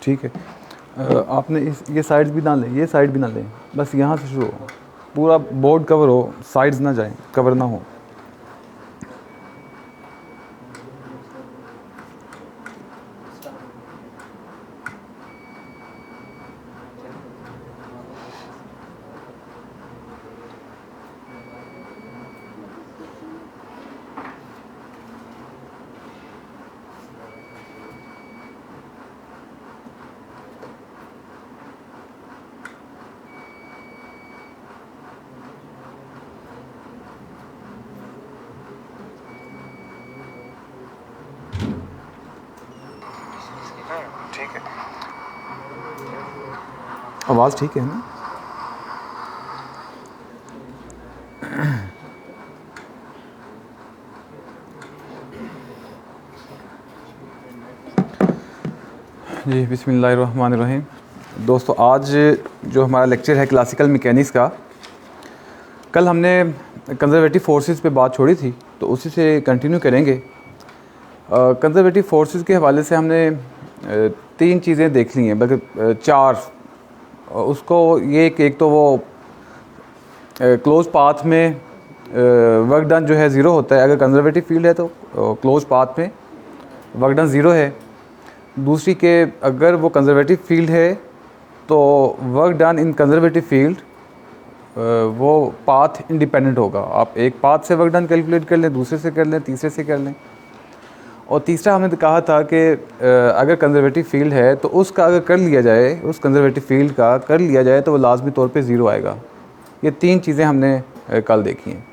ठीक है। आपने ये साइड्स भी ना लें, ये साइड भी ना लें, बस यहाँ से शुरू हो, पूरा बोर्ड कवर हो, साइड्स ना जाएं, कवर ना हो। ठीक है, आवाज़ ठीक है ना? जी बिस्मिल्लाहिर्रहमानिर्रहीम। दोस्तों, आज जो हमारा लेक्चर है क्लासिकल मैकेनिक्स का, कल हमने कंजर्वेटिव फोर्सेस पे बात छोड़ी थी, तो उसी से कंटिन्यू करेंगे। कंजर्वेटिव फोर्सेस के हवाले से हमने तीन चीज़ें देख ली हैं, बल्कि चार। उसको ये एक तो वो क्लोज पाथ में वर्क डन जो है ज़ीरो होता है। अगर कंजर्वेटिव फील्ड है तो क्लोज पाथ में वर्क डन ज़ीरो है। दूसरी के अगर वो कंजर्वेटिव फील्ड है तो वर्क डन इन कंजर्वेटिव फील्ड वो पाथ इंडिपेंडेंट होगा। आप एक पाथ से वर्क डन कैलकुलेट कर लें, दूसरे से कर लें, तीसरे से कर लें। और तीसरा हमने तो कहा था कि अगर कंजर्वेटिव फील्ड है तो उसका अगर कर लिया जाए, उस कंजर्वेटिव फील्ड का कर लिया जाए तो वो लाजमी तौर पे ज़ीरो आएगा। ये तीन चीज़ें हमने कल देखी हैं।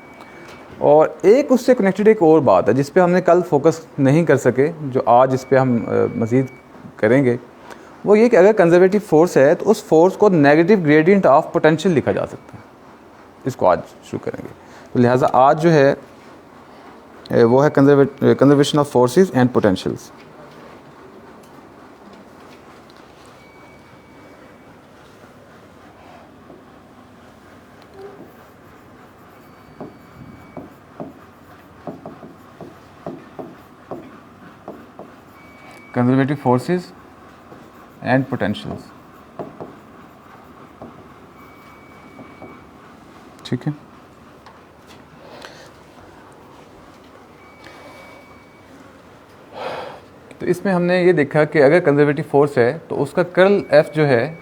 और एक उससे कनेक्टेड एक और बात है जिस पे हमने कल फोकस नहीं कर सके, जो आज इस पे हम मज़ीद करेंगे, वो ये कि अगर कंजर्वेटिव फोर्स है तो उस फोर्स को नेगेटिव ग्रेडियंट ऑफ पोटेंशियल लिखा जा सकता है। इसको आज शुरू करेंगे। तो लिहाजा आज जो है वो है conservation of forces and potentials. Conservative forces and potentials, ठीक है। तो इसमें हमने ये देखा कि अगर कंजर्वेटिव फोर्स है तो उसका कर्ल एफ जो है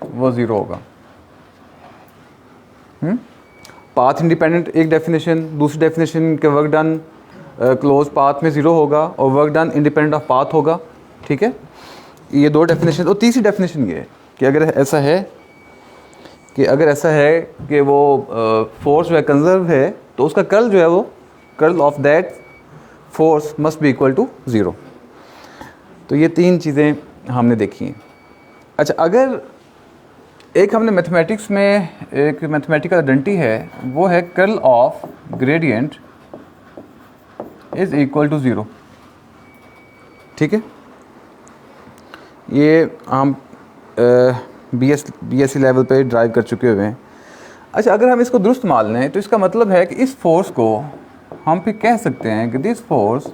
वो ज़ीरो होगा। पाथ इंडिपेंडेंट एक डेफिनेशन, दूसरी डेफिनेशन के वर्क डन क्लोज पाथ में ज़ीरो होगा और work done independent of path होगा, ठीक है। ये दो डेफिनेशन। और तीसरी डेफिनेशन ये है कि अगर ऐसा है कि वो फोर्स जो है कंजर्व है तो उसका कर्ल जो है वो curl of that force must be equal to zero. तो ये तीन चीज़ें हमने देखी हैं। अच्छा, अगर एक हमने मैथमेटिक्स में एक मैथमेटिकल आइडेंटिटी है, वो है curl of gradient is equal to zero, ठीक है। ये हम बीएससी लेवल पे ड्राइव कर चुके हुए हैं। अच्छा, अगर हम इसको दुरुस्त मान लें तो इसका मतलब है कि इस फोर्स को हम फिर कह सकते हैं कि this force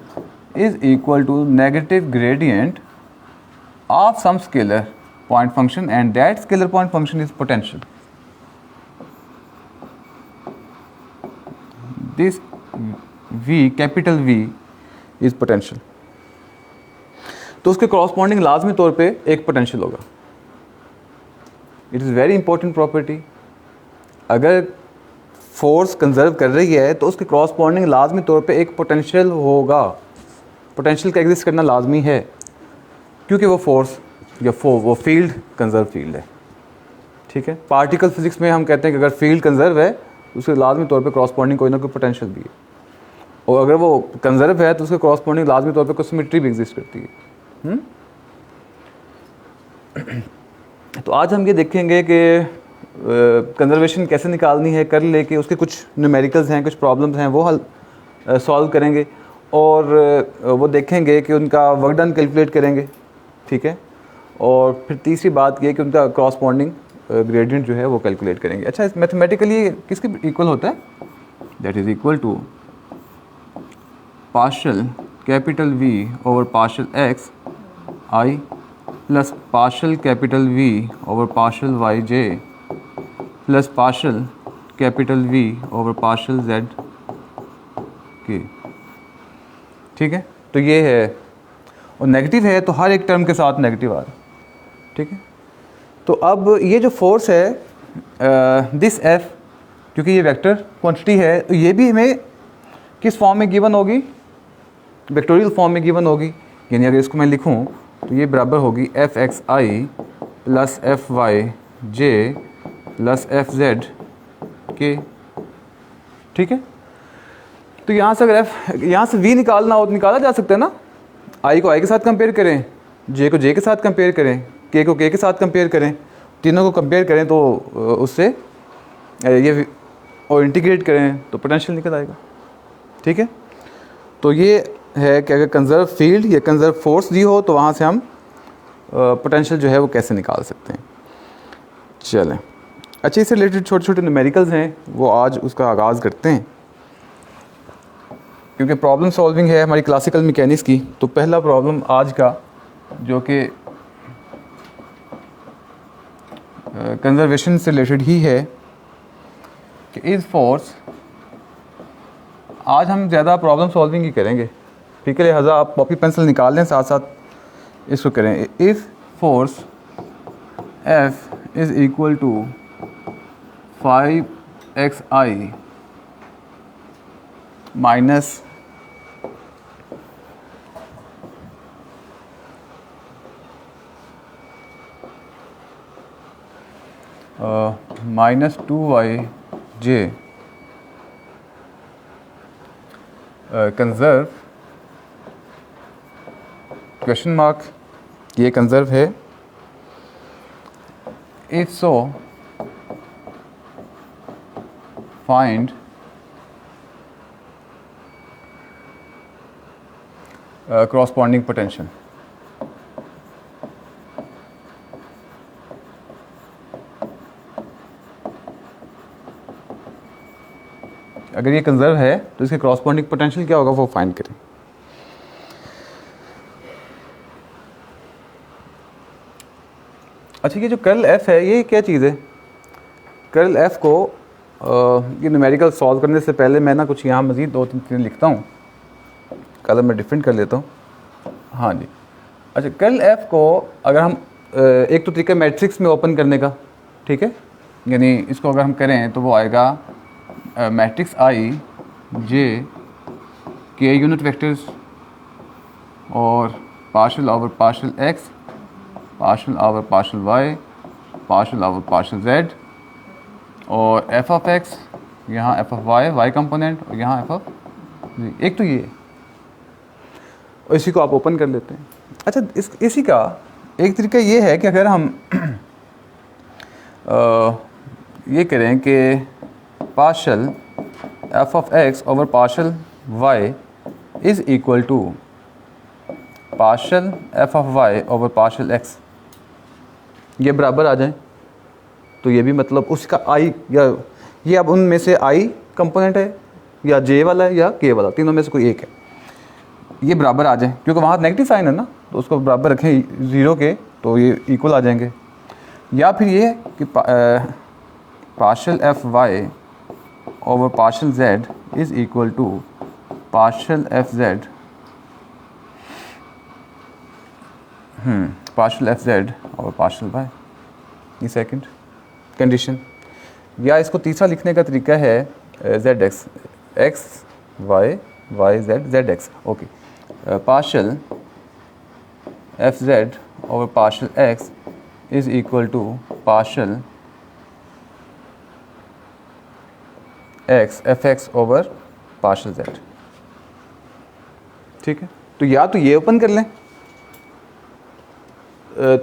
is equal to negative gradient of some scalar point function and that scalar point function is potential. This V, capital V is potential. तो उसके कॉरस्पॉन्डिंग लाजमी तौर पे एक पोटेंशियल होगा। It is very important property. अगर force conserve कर रही है तो उसके कॉरस्पॉन्डिंग लाजमी तौर पे एक पोटेंशियल होगा। पोटेंशियल का एग्जिस्ट करना लाजमी है क्योंकि वो फोर्स या वो फील्ड कंजर्व फील्ड है, ठीक है। पार्टिकल फिजिक्स में हम कहते हैं कि अगर फील्ड कंजर्व है उसके लाजमी तौर पे कॉरस्पॉन्डिंग कोई ना कोई पोटेंशियल भी है, और अगर वो कंजर्व है तो उसके कॉरस्पॉन्डिंग लाजमी तौर पे कोई सिमेट्री भी एग्जिस्ट करती है। तो आज हम ये देखेंगे कि कंजर्वेशन कैसे निकालनी है, कर लेके उसके कुछ न्यूमेरिकल्स हैं, कुछ प्रॉब्लम्स हैं, वो हल सॉल्व करेंगे और वो देखेंगे कि उनका वर्क डन कैलकुलेट करेंगे, ठीक है। और फिर तीसरी बात ये कि उनका कॉरस्पॉन्डिंग ग्रेडियंट जो है वो कैलकुलेट करेंगे। अच्छा, मैथमेटिकली किसके इक्वल होता है? That is equal to partial capital V over partial x i plus partial capital V over partial y j plus partial capital V over partial z के। ठीक है, तो ये है, और नेगेटिव है तो हर एक टर्म के साथ नेगेटिव आ रहा है। ठीक है, तो अब ये जो फोर्स है दिस एफ, क्योंकि ये वेक्टर क्वांटिटी है तो ये भी हमें किस फॉर्म में गिवन होगी, वेक्टोरियल फॉर्म में गिवन होगी। यानी अगर इसको मैं लिखूं तो ये बराबर होगी एफ एक्स आई plus F Y j plus F Z के। ठीक है, तो यहाँ से अगर एफ, यहाँ से वी निकालना हो तो निकाला जा सकता है ना। आई को आई के साथ कंपेयर करें, जे को जे के साथ कंपेयर करें, के को के साथ कंपेयर करें, तीनों को कंपेयर करें तो उससे ये और इंटीग्रेट करें तो पोटेंशियल निकल आएगा। ठीक है, तो ये है कि अगर कंजर्व फील्ड या कंजर्व फोर्स दी हो तो वहाँ से हम पोटेंशियल जो है वो कैसे निकाल सकते हैं। चलें, अच्छा, इससे रिलेटेड छोटे छोटे न्यूमेरिकल्स हैं, वो आज उसका आगाज़ करते हैं, क्योंकि प्रॉब्लम सॉल्विंग है हमारी क्लासिकल मैकेनिक्स की। तो पहला प्रॉब्लम आज का जो कि कंजर्वेशन से रिलेटेड ही है कि इज़ फोर्स, आज हम ज़्यादा प्रॉब्लम सॉल्विंग ही करेंगे। ठीक है, लिहाजा आप कॉपी पेंसिल निकाल लें, साथ साथ इसको करें। If force F is equal to 5xi minus minus 2yj conserve question mark, ये कंजर्व है। If so find corresponding potential। अगर ये कंजर्व है तो इसके corresponding potential क्या होगा वो फाइंड करें। अच्छा, ये जो कर्ल एफ है ये क्या चीज़ है? कर्ल एफ को ये न्यूमेरिकल सॉल्व करने से पहले मैं ना कुछ यहाँ मज़ीद 2-3 चीज़ें लिखता हूँ, कलर मैं डिफरेंट कर लेता हूँ। हाँ जी, अच्छा, कर्ल एफ को अगर हम एक तो तरीका मैट्रिक्स में ओपन करने का, ठीक है, यानी इसको अगर हम करें तो वो आएगा मैट्रिक्स आई जे के यूनिट वेक्टर्स और partial over partial x, partial over partial y, partial over partial Z, और एफ ऑफ एक्स यहाँ F of y, y component, और यहाँ एफ ऑफ जी। एक तो ये, और इसी को आप ओपन कर लेते हैं। अच्छा, इसी का एक तरीका ये है कि अगर हम ये करें कि partial F of x over partial Y is equal to partial F of y over partial x, ये बराबर आ जाए, तो ये भी मतलब उसका आई, या ये अब उनमें से आई कंपोनेंट है या जे वाला है या के वाला, तीनों में से कोई एक है, ये बराबर आ जाए, क्योंकि वहाँ नेगेटिव साइन है ना, तो उसको बराबर रखें ज़ीरो के, तो ये इक्वल आ जाएंगे। या फिर ये कि partial F Y over partial Z is equal to partial F z partial F Z और पार्शल वाई, ये सेकंड कंडीशन। या इसको तीसरा लिखने का तरीका है z x, x Y, Y z, z x, okay, partial F Z over partial x is equal to partial x F x over partial Z. ठीक है, तो या तो ये ओपन कर लें,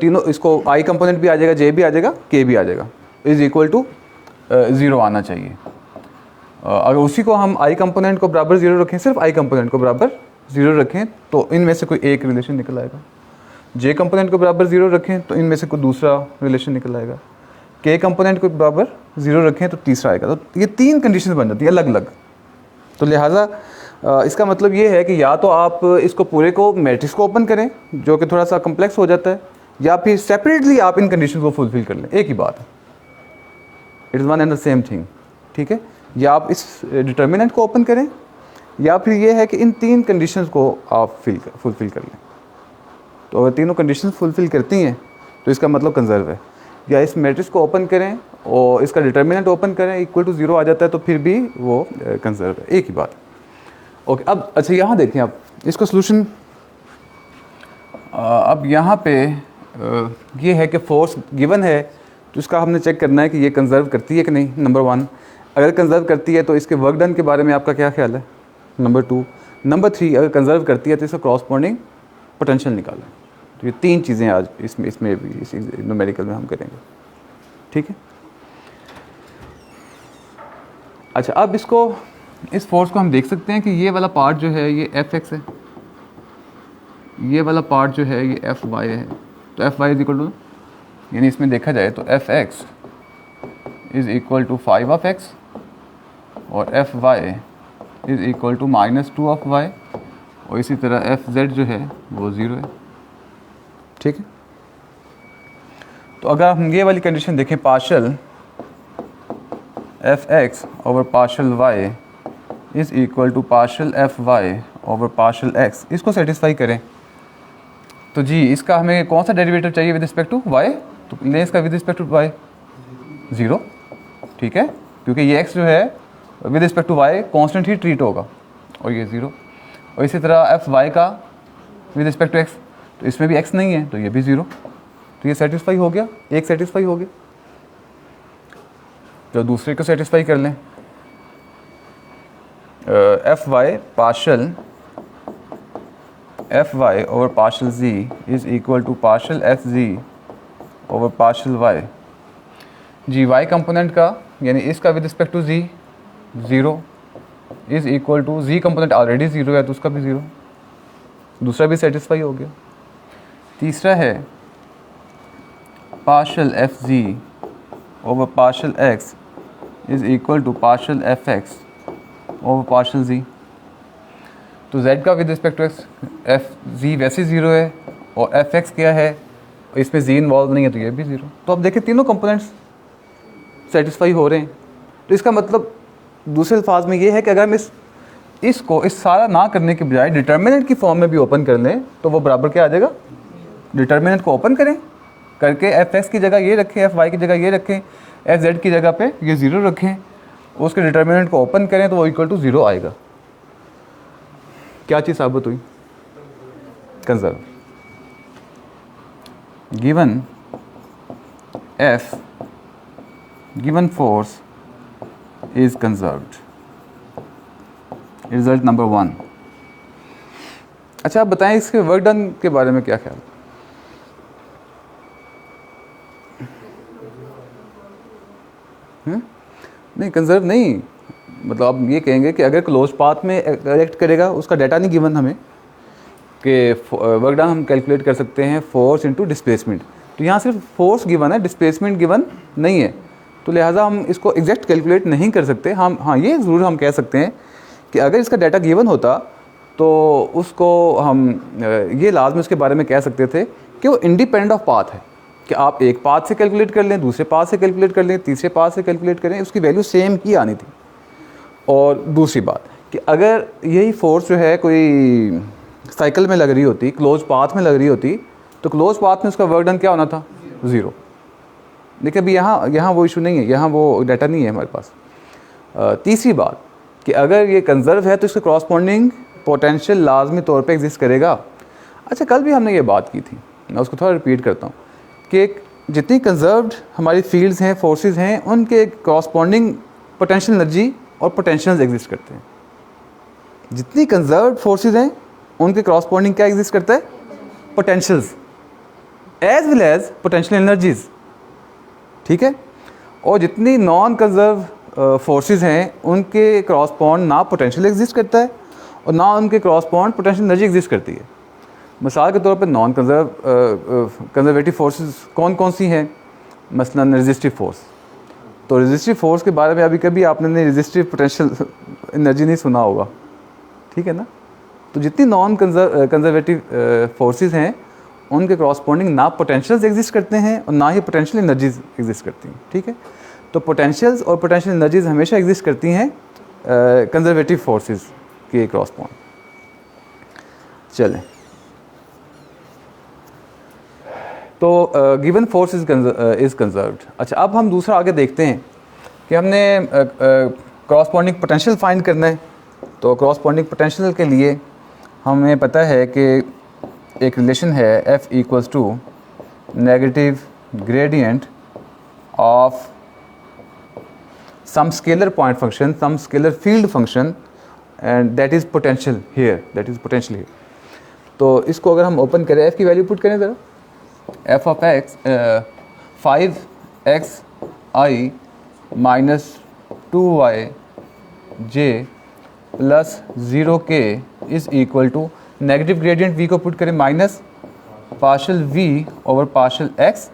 तीनों, इसको आई कंपोनेंट भी आ जाएगा, जे भी आ जाएगा, के भी आ जाएगा, इज़ इक्वल टू ज़ीरो आना चाहिए। अगर उसी को हम आई कंपोनेंट को बराबर ज़ीरो रखें, सिर्फ आई कंपोनेंट को बराबर ज़ीरो रखें, तो इनमें से कोई एक रिलेशन निकल आएगा। जे कंपोनेंट को बराबर ज़ीरो रखें तो इनमें से कोई दूसरा रिलेशन निकल आएगा। के कंपोनेंट को बराबर ज़ीरो रखें तो तीसरा आएगा। तो ये तीन कंडीशन बन जाती है अलग अलग। तो लिहाजा इसका मतलब ये है कि या तो आप इसको पूरे को मैट्रिक्स को ओपन करें, जो कि थोड़ा सा कम्प्लेक्स हो जाता है, या फिर सेपरेटली आप इन कंडीशन को फुलफिल कर लें। एक ही बात है, it is one and the same thing, ठीक है। या आप इस डिटर्मिनेंट को ओपन करें, या फिर ये है कि इन तीन कंडीशंस को आप फुलफिल कर लें। तो अगर तीनों कंडीशंस फुलफिल करती हैं तो इसका मतलब कंजर्व है। या इस मैट्रिक्स को ओपन करें और इसका डिटर्मिनेंट ओपन करें, इक्वल टू 0 आ जाता है, तो फिर भी वो कंजर्व है। एक ही बात है। ओके, अब अच्छा यहाँ देखें आप इसका सोल्यूशन। अब यहाँ पे ये है कि फोर्स गिवन है, तो इसका हमने चेक करना है कि ये कंजर्व करती है कि नहीं, नंबर 1। अगर कंजर्व करती है तो इसके वर्क डन के बारे में आपका क्या ख्याल है, नंबर 2। नंबर 3, अगर कंजर्व करती है तो इसका क्रॉसपोंडिंग पोटेंशियल निकालें। तो ये 3 चीज़ें आज इसमें भी इस न्यूमेरिकल में हम करेंगे, ठीक है। अच्छा, अब इस फोर्स को हम देख सकते हैं कि ये वाला पार्ट जो है ये Fx है, ये वाला पार्ट जो है ये Fy है। तो Fy इज इक्वल टू, यानी इसमें देखा जाए तो Fx is equal to 5 of x और Fy is equal to -2 of y, और इसी तरह Fz जो है वो 0 है, ठीक है। तो अगर हम ये वाली कंडीशन देखें, partial Fx over partial y is equal to partial Fy over partial x, इसको सेटिस्फाई करें तो जी इसका हमें कौन सा डेरिवेटिव चाहिए विद रिस्पेक्ट टू y, तो लें इसका विद रिस्पेक्ट टू y 0, ठीक है, क्योंकि ये x जो है with respect to y constant ही ट्रीट होगा, और ये 0। और इसी तरह Fy का विद रिस्पेक्ट टू x, तो इसमें भी x नहीं है तो ये भी 0। तो ये सेटिस्फाई हो गया, एक सेटिस्फाई हो गया। तो दूसरे को सेटिस्फाई कर लें, Fy partial Fy over partial z is equal to partial Fz over partial y। जी y कंपोनेंट का, यानी इसका with respect to z 0 is equal to, z component already 0 है तो उसका भी 0, दूसरा भी सेटिस्फाई हो गया। तीसरा है partial Fz over partial x is equal to partial Fx over partial z। तो z का with respect to x Fz वैसे 0 है, और Fx क्या है, इसमें z इन्वॉल्व नहीं है तो ये भी 0। तो अब देखें तीनों कंपोनेंट्स सेटिस्फाई हो रहे हैं। तो इसका मतलब दूसरे अल्फाज में ये है कि अगर हम इसको इस सारा ना करने के बजाय डिटर्मिनेंट की फॉर्म में भी ओपन कर लें तो वो बराबर क्या आ जाएगा, डिटर्मिनेंट को ओपन करें करके Fx की जगह ये रखें, Fy की जगह ये रखें, Fz की जगह पे ये 0 रखें, उसके डिटर्मिनेंट को ओपन करें तो वो इक्वल टू 0 आएगा। क्या चीज़ साबित हुई, conserve. Given F given force is conserved, result number 1। अच्छा, आप बताएं इसके वर्क डन के बारे में क्या ख्याल। नहीं, कंजर्व नहीं, मतलब आप ये कहेंगे कि अगर क्लोज पाथ में एक्ट करेगा, उसका डाटा नहीं गिवन हमें कि वर्क डन हम कैलकुलेट कर सकते हैं फोर्स इनटू डिस्प्लेसमेंट। तो यहाँ सिर्फ फोर्स गिवन है, डिस्प्लेसमेंट गिवन नहीं है, तो लिहाजा हम इसको एग्जैक्ट कैलकुलेट नहीं कर सकते। हम हाँ ये ज़रूर हम कह सकते हैं कि अगर इसका डाटा गिवन होता तो उसको हम ये लाजमी उसके बारे में कह सकते थे कि वो इंडिपेंडेंट ऑफ पाथ है, कि आप एक पाथ से कैलकुलेट कर लें, दूसरे पाथ से कैलकुलेट कर लें, तीसरे पाथ से कैलकुलेट करें, उसकी वैल्यू सेम ही आनी थी। और दूसरी बात कि अगर यही फोर्स जो है कोई साइकिल में लग रही होती, क्लोज पाथ में लग रही होती, तो क्लोज पाथ में उसका वर्क डन क्या होना था, 0। देखिए अभी यहाँ वो इशू नहीं है, यहाँ वो डाटा नहीं है हमारे पास। तीसरी बात कि अगर ये कंजर्व है तो इसका क्रॉसपॉन्डिंग पोटेंशियल लाजमी तौर पे एग्जिस्ट करेगा। अच्छा, कल भी हमने ये बात की थी, मैं उसको थोड़ा रिपीट करता हूँ कि जितनी कंजर्व्ड हमारी फील्ड्स हैं, फोर्सेस हैं, उनके क्रॉसपॉन्डिंग पोटेंशियल एनर्जी और पोटेंशियल्स एग्जिस्ट करते हैं। जितनी कंजर्व्ड फोर्सेस हैं उनके क्रॉसपॉन्डिंग क्या एग्जिस्ट करता है, potentials as well as potential energies, ठीक है। और जितनी नॉन कंजर्व फोर्सेस हैं उनके क्रॉसपॉन्ड ना पोटेंशियल एग्जिस्ट करता है और ना उनके क्रॉसपॉन्ड पोटेंशियल एनर्जी एग्जिस्ट करती है। मिसाल के तौर पर नॉन कंजर्वेटिव फोर्सेस कौन कौन सी हैं, मसलन रेजिस्टिव फोर्स। तो रेजिस्टिव फोर्स के बारे में अभी कभी आपने रेजिस्टिव पोटेंशियल एनर्जी नहीं सुना होगा, ठीक है ना। तो जितनी नॉन कंजर्वेटिव फोर्सेस हैं उनके क्रॉसपॉन्डिंग ना पोटेंशियल्स एग्जिस्ट करते हैं और ना ही पोटेंशियल एनर्जीज एग्जिस्ट करती हैं, ठीक है। तो पोटेंशियल्स और पोटेंशियल एनर्जीज हमेशा एग्जिस्ट करती हैं कंजर्वेटिव फोर्सेस के क्रॉसपॉन्ड। चलें, तो गिवन फोर्स इज़ कंजर्व्ड। अच्छा, अब हम दूसरा आगे देखते हैं कि हमने क्रॉसपॉन्डिंग पोटेंशियल फाइंड करना है। तो क्रॉसपॉन्डिंग पोटेंशियल के लिए हमें पता है कि एक रिलेशन है F equals to negative gradient of some scalar point function, some scalar field function, and that is potential here, that is potential here. तो इसको अगर हम ओपन करें, F की वैल्यू पुट करें ज़रा, f of x 5xi minus 2yj plus 0k is equal to negative gradient v को put करें minus partial v over partial x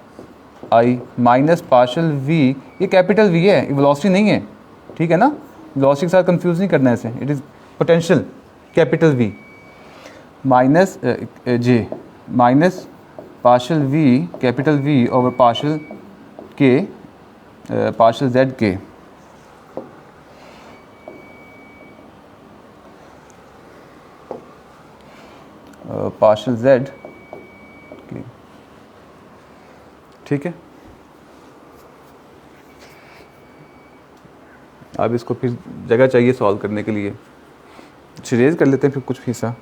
i minus partial v, ये कैपिटल v है, ये velocity नहीं है, ठीक है ना। वेलोसिटी के साथ कंफ्यूज नहीं करना है इसे, it is potential capital v minus j minus partial v capital V over partial k partial z k। Partial z k, ठीक है। अब इसको फिर जगह चाहिए सॉल्व करने के लिए, रेज कर लेते हैं फिर कुछ हिस्सा।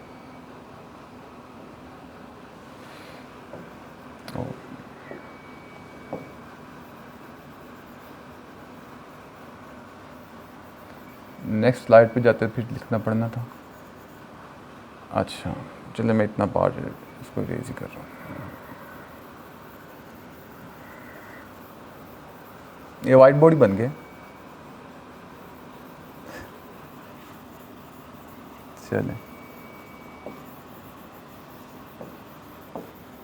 नेक्स्ट स्लाइड पे जाते फिर लिखना पड़ना था। अच्छा चलो, मैं इतना पार्ट इसको रेज ही कर रहा हूँ। ये वाइट बोर्ड ही बन गया। चले,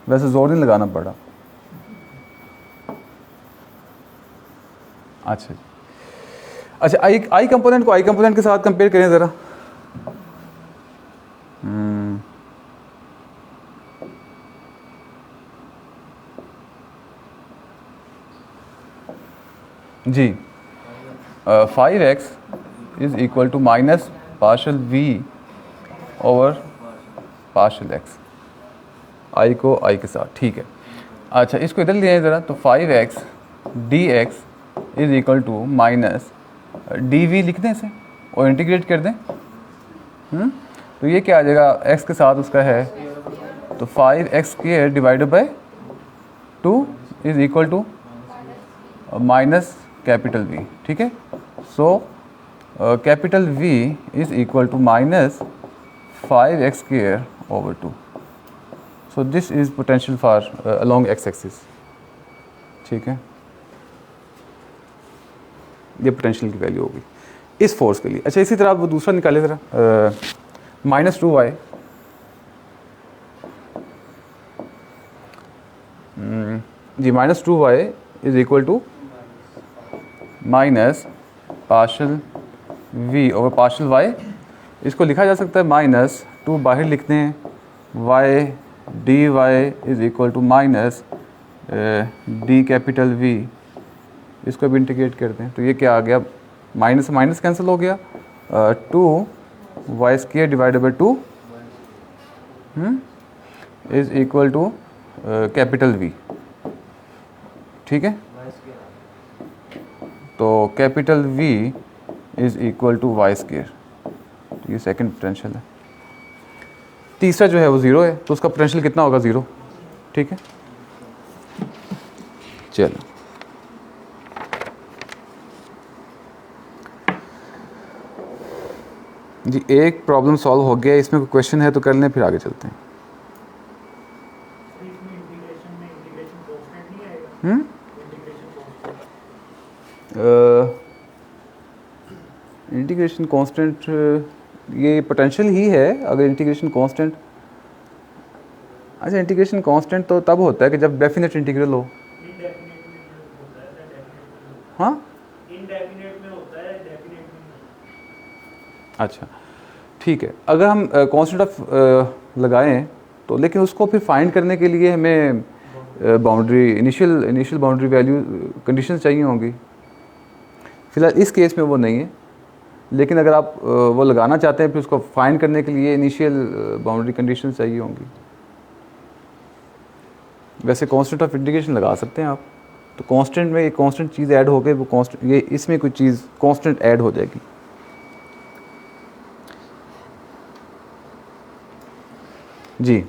वैसे जोर नहीं लगाना पड़ा। अच्छा अच्छा, आई कंपोनेंट को आई कंपोनेंट के साथ कंपेयर करें ज़रा। जी 5x is equal to minus partial v over partial x, I को आई के साथ, ठीक है। अच्छा, इसको इधर ले आए ज़रा, तो 5x dx is equal to minus dv लिख दें इसे और इंटीग्रेट कर दें। तो ये क्या आ जाएगा, x के साथ उसका है, तो 5x square divided by 2 is equal to minus capital V, ठीक है। So capital V is equal to minus 5x square over 2। So this is potential for along x axis, ठीक है। ये पोटेंशियल की वैल्यू होगी इस फोर्स के लिए। अच्छा, इसी तरह आप वो दूसरा निकाले ज़रा, माइनस 2y जी minus 2y is equal to minus partial v over partial y। इसको लिखा जा सकता है माइनस 2 बाहर लिखते हैं, y dy is equal to minus d capital V। इसको भी इंटीग्रेट करते हैं, तो ये क्या आ गया, माइनस माइनस कैंसिल हो गया, 2y square divided by 2 is equal to capital V, ठीक है। तो capital V is equal to Y square, तो ये सेकंड पोटेंशियल है। तीसरा जो है वो ज़ीरो है, तो उसका पोटेंशियल कितना होगा, ज़ीरो, ठीक है। चलो, जी एक प्रॉब्लम सॉल्व हो गया, इसमें कोई क्वेश्चन है तो कर लें, फिर आगे चलते हैं। इंटीग्रेशन कांस्टेंट ये पोटेंशियल ही है अगर इंटीग्रेशन कांस्टेंट। अच्छा, इंटीग्रेशन कांस्टेंट तो तब होता है कि जब डेफिनेट इंटीग्रल हो। हाँ, अच्छा ठीक है, अगर हम कांस्टेंट ऑफ लगाएं तो लेकिन उसको फिर फाइंड करने के लिए हमें boundary initial boundary value condition चाहिए होंगी। फ़िलहाल इस केस में वो नहीं है, लेकिन अगर आप वो लगाना चाहते हैं फिर उसको फाइंड करने के लिए इनिशियल बाउंड्री कंडीशन चाहिए होंगी। वैसे कांस्टेंट ऑफ इंटीग्रेशन लगा सकते हैं आप, तो कांस्टेंट में एक कांस्टेंट चीज़ ऐड हो गई, वो कांस्टेंट ये इसमें कोई चीज़ कांस्टेंट ऐड हो जाएगी। जी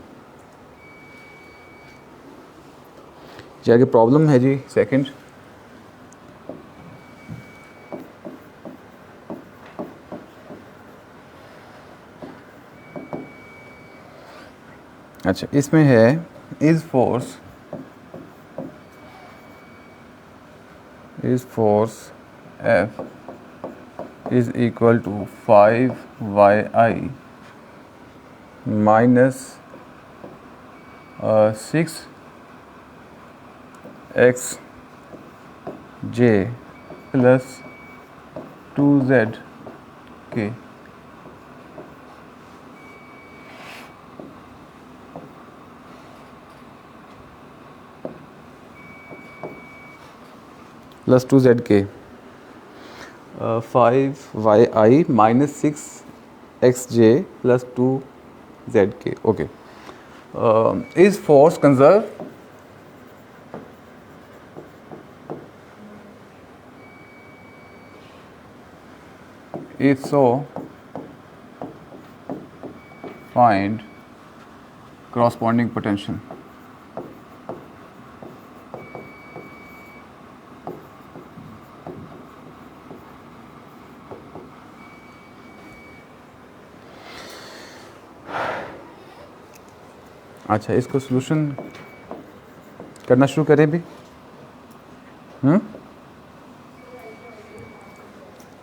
आगे प्रॉब्लम है जी सेकंड। अच्छा, इसमें है is force F is equal to 5yi minus 6xj plus 2zk। Plus 2zk 5yi minus 6xj plus 2zk। Okay, is force conserve if so find corresponding potential। अच्छा, इसको solution करना शुरू करें भी।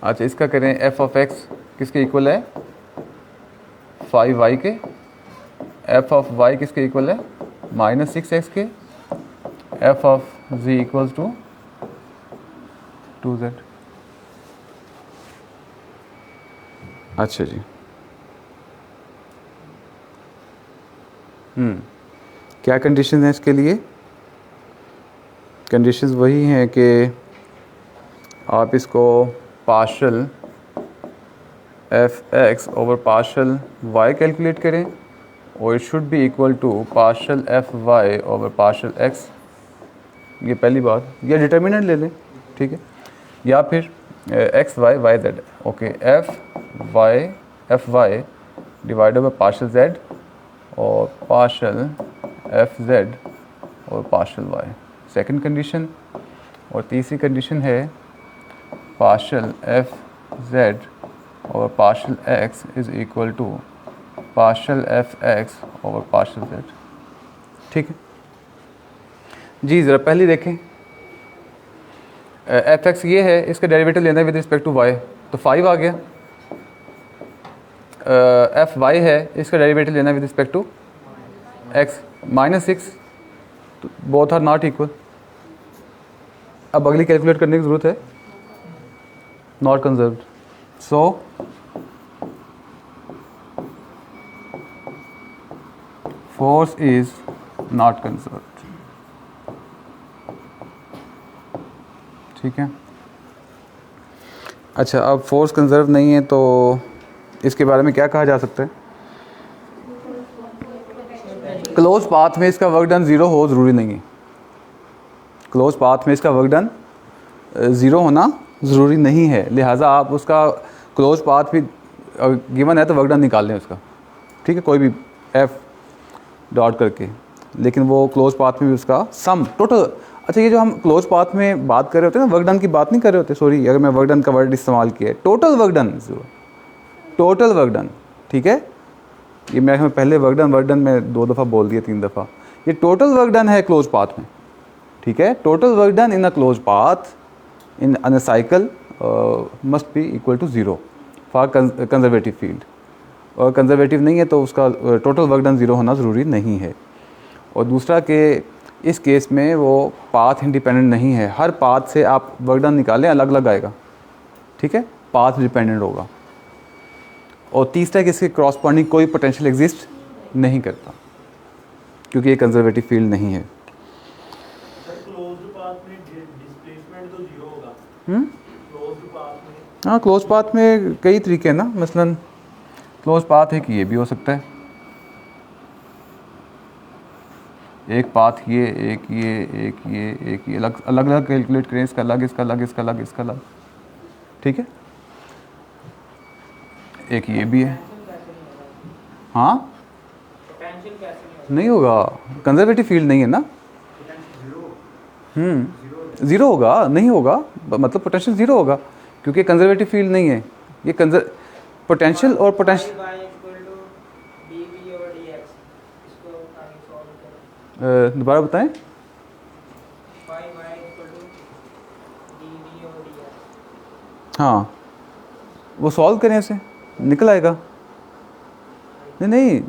अच्छा, इसका करें f ऑफ x किसके इक्वल है 5y के, f ऑफ y किसके इक्वल है माइनस 6x के, f of z equals to 2z। अच्छा जी, क्या कंडीशन है इसके लिए? कंडीशंस वही हैं कि आप इसको partial F x over partial Y calculate करें और it should be equal to partial F Y over partial x. ये पहली बात, या डिटर्मिनेंट ले लें, ठीक है, या फिर X Y Y Z. Okay, F Y divided by partial Z और पार्शल एफ जेड और पार्शल वाई, सेकंड कंडीशन। और तीसरी कंडीशन है पार्शल एफ जेड और partial x is equal to partial F X और पार्शल जेड। ठीक है जी, ज़रा पहले देखें, एफ एक्स ये है, इसका डेरिवेटिव लेना है विद रिस्पेक्ट टू वाई, तो 5 आ गया। एफ वाई है, इसका डेरिवेटिव लेना है with respect to X, minus 6, तो बोथ आर नॉट इक्वल। अब अगली कैलकुलेट करने की ज़रूरत है, not conserved, so force is not conserved. ठीक है, अच्छा, अब फोर्स कंजर्व नहीं है तो इसके बारे में क्या कहा जा सकता है? क्लोज पाथ में इसका वर्क डन ज़ीरो हो ज़रूरी नहीं है। क्लोज पाथ में इसका वर्क डन ज़ीरो होना ज़रूरी नहीं है, लिहाजा आप उसका क्लोज पाथ भी गिवन है तो वर्क डन निकाल लें उसका, ठीक है, कोई भी एफ डॉट करके, लेकिन वो क्लोज पाथ में भी उसका सम टोटल। अच्छा, ये जो हम क्लोज पाथ में बात कर रहे होते हैं ना, वर्क डन की बात नहीं कर रहे होते, सॉरी अगर मैं वर्क डन का वर्ड इस्तेमाल किया है, total work done zero, total work done, ठीक है, ये मैं पहले वर्क डन में 2 दफ़ा बोल दिया, 3 दफ़ा, ये टोटल वर्क डन है क्लोज पाथ में, ठीक है, total work done in a close path in a cycle must be equal to zero for conservative field, और कंजर्वेटिव नहीं है तो उसका टोटल वर्क डन ज़ीरो होना ज़रूरी नहीं है। और दूसरा कि इस केस में वो पाथ इंडिपेंडेंट नहीं है, हर पाथ से आप वर्क डन निकालें अलग अलग आएगा, ठीक है, पाथ डिपेंडेंट होगा। और तीसरा कि इसके क्रॉसपॉन्डिंग कोई पोटेंशियल एग्जिस्ट नहीं करता, क्योंकि ये कंजर्वेटिव फील्ड नहीं है। हाँ, क्लोज पाथ में कई तरीके हैं ना, मसलन क्लोज पाथ है कि ये भी हो सकता है, एक पाथ ये, एक ये, एक ये, एक ये, अलग अलग कैलकुलेट करें, इसका अलग, इसका अलग, इसका अलग, इसका अलग, ठीक है। एक ये भी है, हाँ नहीं होगा, कंजर्वेटिव फील्ड नहीं है ना। ज़ीरो होगा, नहीं होगा, मतलब पोटेंशियल ज़ीरो होगा, क्योंकि कंजर्वेटिव फील्ड नहीं है ये। पोटेंशियल और पोटेंशियल दोबारा बताएं। हाँ, वो सॉल्व करें, इसे निकल आएगा। नहीं,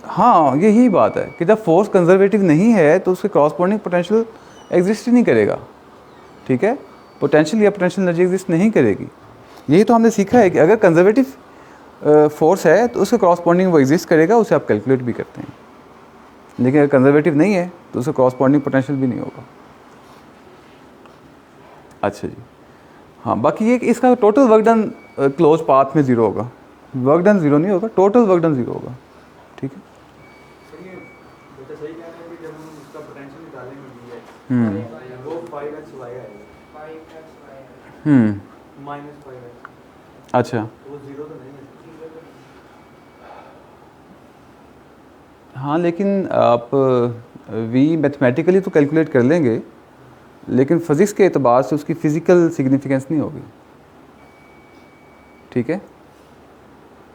हाँ यही बात है कि जब फोर्स कंजर्वेटिव नहीं है तो उसके क्रॉसपॉन्डिंग पोटेंशियल एग्जिस्ट ही नहीं करेगा, ठीक है। पोटेंशियल या पोटेंशियल एनर्जी एग्जिस्ट नहीं करेगी। यही तो हमने सीखा है कि अगर कंजर्वेटिव फोर्स है तो उसके क्रॉसपॉन्डिंग वो एग्जिस्ट करेगा, उसे आप कैलकुलेट भी करते हैं। लेकिन अगर कंजर्वेटिव नहीं है तो उसका क्रॉसपॉन्डिंग पोटेंशियल भी नहीं होगा। अच्छा जी, हाँ, बाकी ये कि इसका total work done close path में ज़ीरो होगा, वर्क डन ज़ीरो नहीं होगा, टोटल वर्क डन ज़ीरो होगा, ठीक है। अच्छा, हाँ, लेकिन आप वी मैथमेटिकली तो कैलकुलेट कर लेंगे, लेकिन फिज़िक्स के एतबार से उसकी फ़िज़िकल सिग्निफिकेंस नहीं होगी, ठीक है,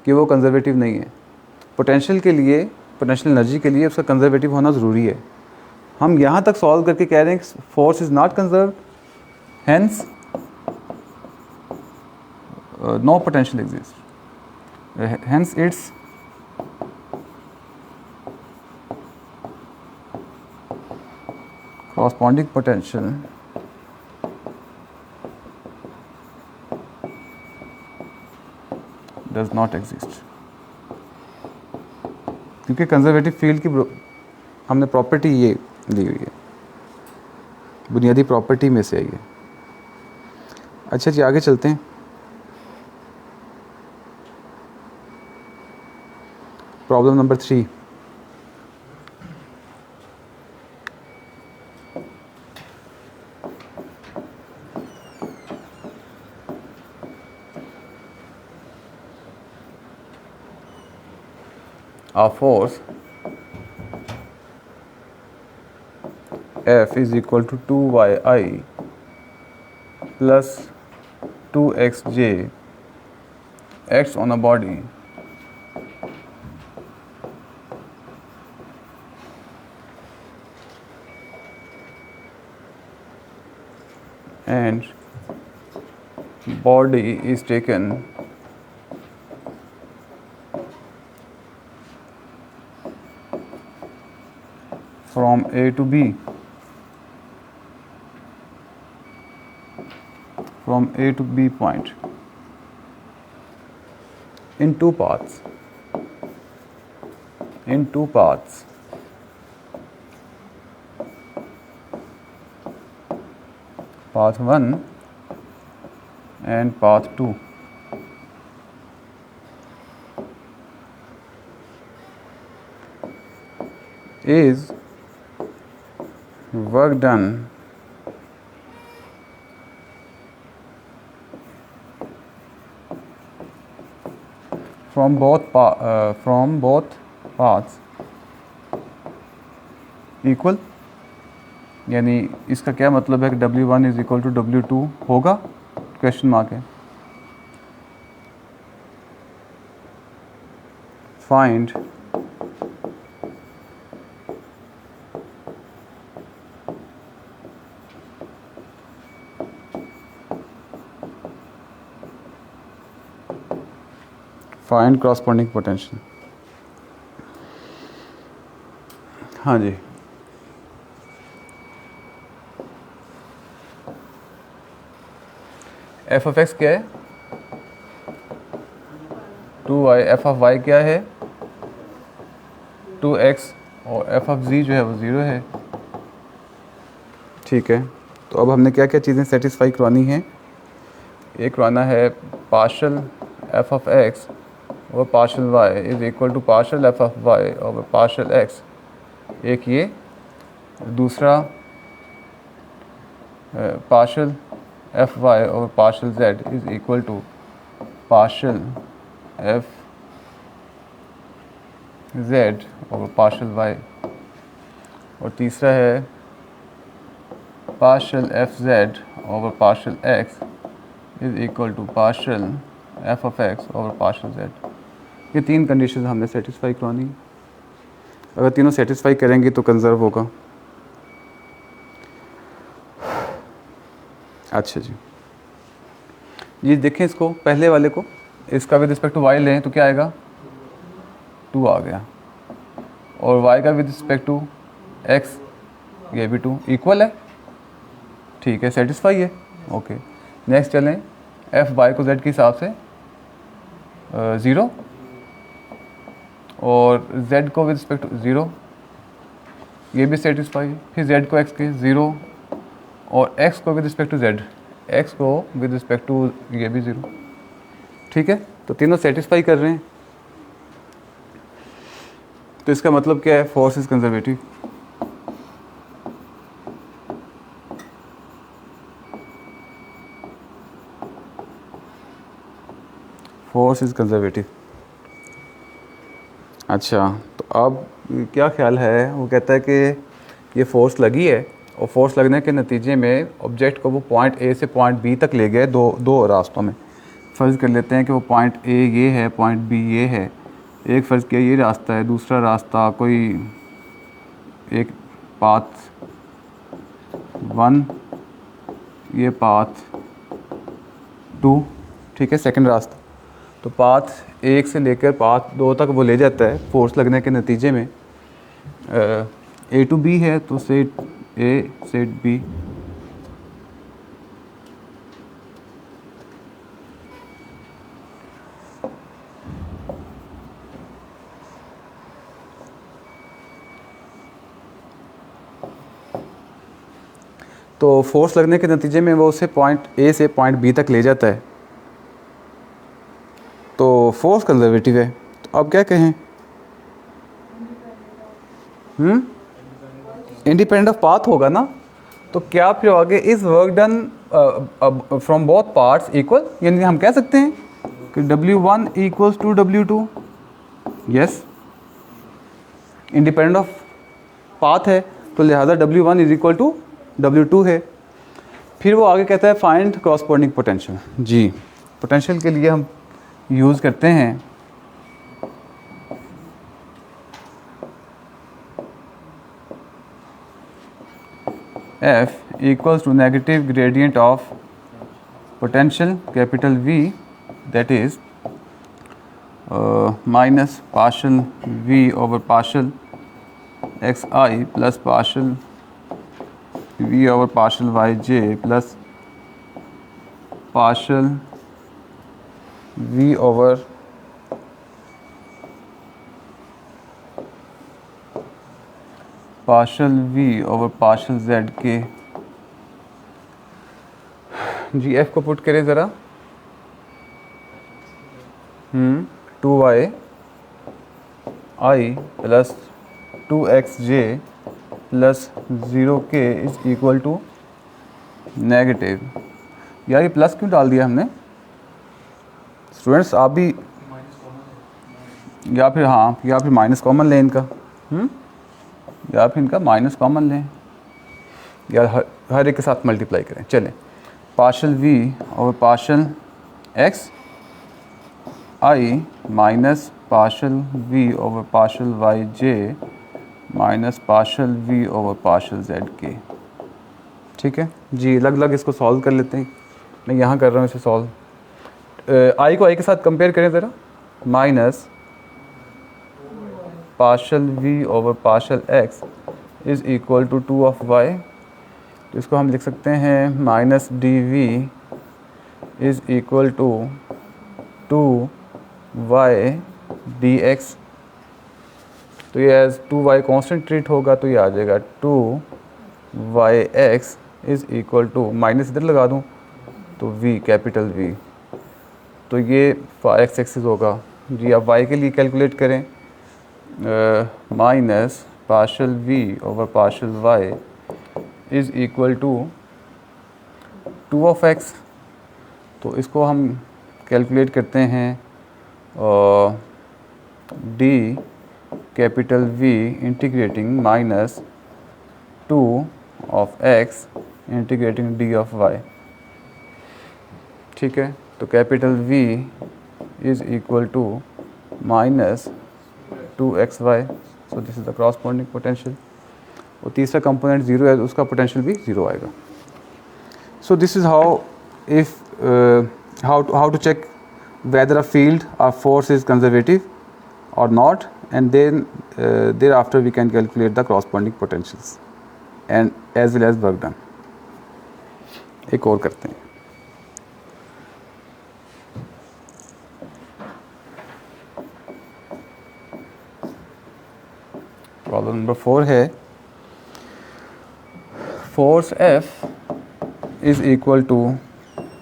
कि वो कंजर्वेटिव नहीं है। पोटेंशियल के लिए, पोटेंशियल एनर्जी के लिए उसका कंजर्वेटिव होना ज़रूरी है। हम यहाँ तक सॉल्व करके कह रहे हैं कि force is not conserved, hence no potential exist, hence it's corresponding potential does not exist, क्योंकि कंजर्वेटिव फील्ड की हमने प्रॉपर्टी ये ली हुई है, बुनियादी प्रॉपर्टी में से है ये। अच्छा जी, आगे चलते हैं। Problem number 3। A force F is equal to 2yi plus 2xj acts on a body and body is taken from A to B, from A to B point in two paths, path 1 and path 2. Is work done from both paths equal, यानी इसका क्या मतलब है कि W1 is equal to W2 होगा, question mark है। Find find corresponding potential. हाँ जी, F of x क्या है? 2y, एफ ऑफ y क्या है 2x, और एफ ऑफ z जो है वो 0 है। ठीक है, तो अब हमने क्या क्या चीज़ें सेटिस्फाई करवानी हैं। एक करवाना है पार्शल एफ ऑफ x और partial y is equal to partial F of y और पार्शल x, एक ये। दूसरा पार्शल एफ वाई और partial Z is equal to partial F Z और पार्शल वाई। और तीसरा है पार्शल एफ जेड और partial x is equal to partial F of X और पार्शल जेड। ये तीन कंडीशन हमने सेटिस्फाई करवानी है। अगर तीनों सेटिस्फाई करेंगे तो कंजर्व होगा। अच्छा जी, ये देखें इसको, पहले वाले को, इसका विद रिस्पेक्ट टू वाई लें तो क्या आएगा 2 आ गया, और y का विद रिस्पेक्ट टू x ये भी 2 इक्वल है। ठीक है, सेटिस्फाई है। ओके, नेक्स्ट चलें, एफ वाई को z के हिसाब से 0 और z को विद रिस्पेक्ट टू 0, ये भी सेटिस्फाई है। फिर z को x के 0 और x को with respect to z, x को विद रिस्पेक्ट टू ये भी 0। ठीक है, तो तीनों सेटिस्फाई कर रहे हैं। तो इसका मतलब क्या है, force is conservative. Force is conservative. अच्छा, तो अब क्या ख्याल है, वो कहता है कि ये फोर्स लगी है और फोर्स लगने के नतीजे में ऑब्जेक्ट को वो पॉइंट ए से पॉइंट बी तक ले गए दो रास्तों में। फ़र्ज़ कर लेते हैं कि वो पॉइंट ए ये है, पॉइंट बी ये है। एक फ़र्ज़ किया ये रास्ता है, दूसरा रास्ता कोई एक पाथ 1, ये पाथ 2। ठीक है, सेकंड रास्ता। तो पाथ 1 से लेकर पाथ 2 तक वो ले जाता है फोर्स लगने के नतीजे में। ए टू बी है तो सेट ए सेट बी। तो फोर्स लगने के नतीजे में वो उसे पॉइंट ए से पॉइंट बी तक ले जाता है, तो फोर्स कंजर्वेटिव है। तो अब क्या कहें, इंडिपेंडेंट ऑफ पाथ होगा ना, तो क्या फिर आगे is work done from both parts equal, यानी हम कह सकते हैं कि W1 equals to W2। Yes, independent of path है तो लिहाजा W1 is equal to W2 है। फिर वो आगे कहता है फाइंड कॉरस्पॉन्डिंग पोटेंशियल। जी, पोटेंशियल के लिए हम यूज़ करते हैं F equals to negative gradient of potential capital V, that is minus partial V over partial xi plus partial V over partial yj plus partial V over partial v over partial z के। जी, f को put करें ज़रा, 2y i plus 2xj plus 0k is equal to negative. यार ये plus क्यों डाल दिया हमने स्टूडेंट्स, आप भी, या फिर माइनस कॉमन लें इनका, या फिर इनका माइनस कॉमन लें, या हर एक के साथ मल्टीप्लाई करें। चलें, पार्शल v और partial x i minus partial v over partial yj minus partial v over partial zk। ठीक है जी, अलग अलग इसको सॉल्व कर लेते हैं। मैं यहाँ कर रहा हूँ इसे सॉल्व। i को i के साथ कंपेयर करें ज़रा, minus partial v over partial x is equal to 2 of y। तो इसको हम लिख सकते हैं minus D V is equal to 2 Y D X, तो ये एज 2y कॉन्स्टेंट ट्रीट होगा तो ये आ जाएगा 2yx is equal to, minus इधर लगा दूँ तो v, कैपिटल V, तो ये x एक्सिस होगा जी। अब y के लिए कैलकुलेट करें, minus partial v over partial y is equal to 2 of x, तो इसको हम कैलकुलेट करते हैं d capital V integrating minus 2 of x integrating d of y, ठीक है। तो capital V is equal to minus 2xy, so this is the corresponding potential. और तीसरा कंपोनेंट 0 है, उसका पोटेंशियल भी 0 आएगा। सो this is how how to check whether a field or force is conservative or not, and then thereafter we can calculate the corresponding potentials and as well as work done. एक और करते हैं। Problem number 4 है, force F is equal to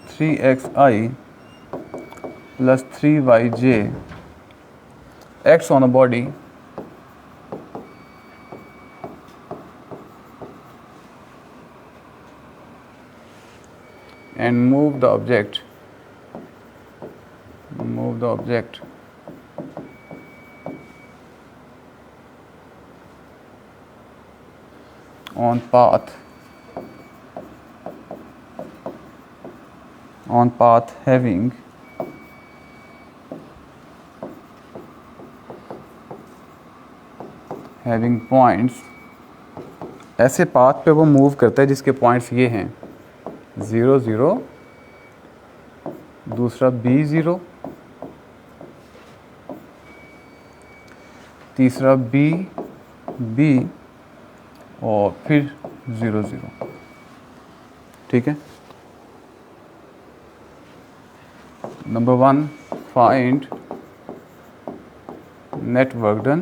3xi plus 3yj acts on a body and move the object on path having points, ऐसे path पे वो move करता है जिसके पॉइंट्स ये हैं 0 0, दूसरा B0, तीसरा B और फिर 0 0, ठीक है। Number 1, find net work done,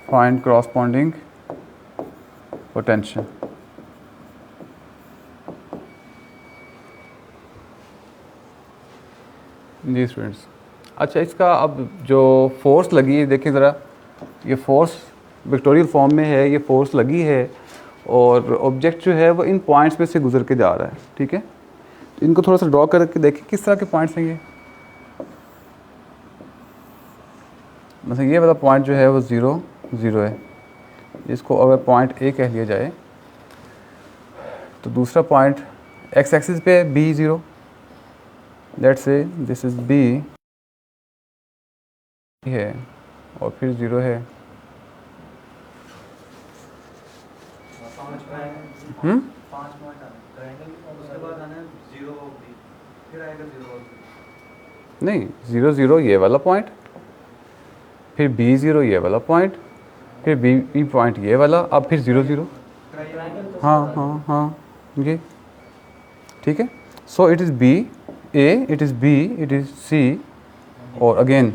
find corresponding potential। जी स्टूडेंट्स, अच्छा इसका अब जो फोर्स लगी है देखिए ज़रा, ये फोर्स विक्टोरियल फॉर्म में है, ये फोर्स लगी है और ऑब्जेक्ट जो है वो इन पॉइंट्स में से गुजर के जा रहा है, ठीक है। तो इनको थोड़ा सा ड्रॉ करके देखें किस तरह के पॉइंट्स हैं ये। मतलब ये वाला पॉइंट जो है वो 0 0 है, इसको अगर पॉइंट A कह लिया जाए तो दूसरा पॉइंट x एक्सिस पे B0, let's say this is B है और फिर 0 है। नहीं, 0 0 ये वाला पॉइंट, फिर B0 ये वाला पॉइंट, फिर B पॉइंट ये वाला, अब फिर 0 0। हाँ ये ठीक है। So it is B A, it is B, it is C और अगेन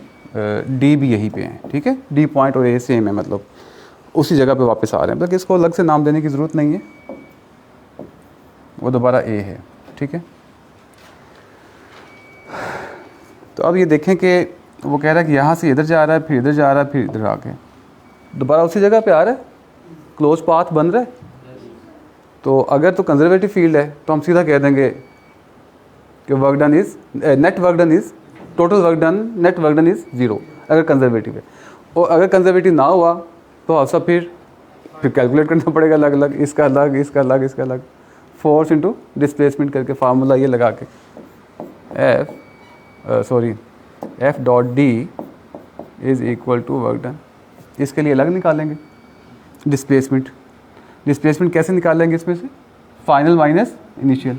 D भी यहीं पे है, ठीक है। D पॉइंट और A सेम है, मतलब उसी जगह पे वापस आ रहे हैं, मतलब इसको अलग से नाम देने की ज़रूरत नहीं है, वो दोबारा A है, ठीक है। तो अब ये देखें कि वो कह रहा है कि यहाँ से इधर जा रहा है, फिर इधर जा रहा है, फिर इधर आके दोबारा उसी जगह पे आ रहा है, क्लोज पाथ बन रहा है। तो अगर तो कंजर्वेटिव फील्ड है तो हम सीधा कह देंगे कि work done is net work done is total work done, net work done is 0 अगर कंजर्वेटिव है। और अगर कंजर्वेटिव ना हुआ तो आप सब फिर कैलकुलेट करना पड़ेगा अलग अलग, इसका अलग, इसका अलग, इसका अलग, फोर्स इंटू डिस्प्लेसमेंट करके फार्मूला ये लगा के F dot D is equal to work done. इसके लिए अलग निकालेंगे डिस्प्लेसमेंट। डिस्प्लेसमेंट कैसे निकालेंगे इसमें से, फाइनल माइनस इनिशियल,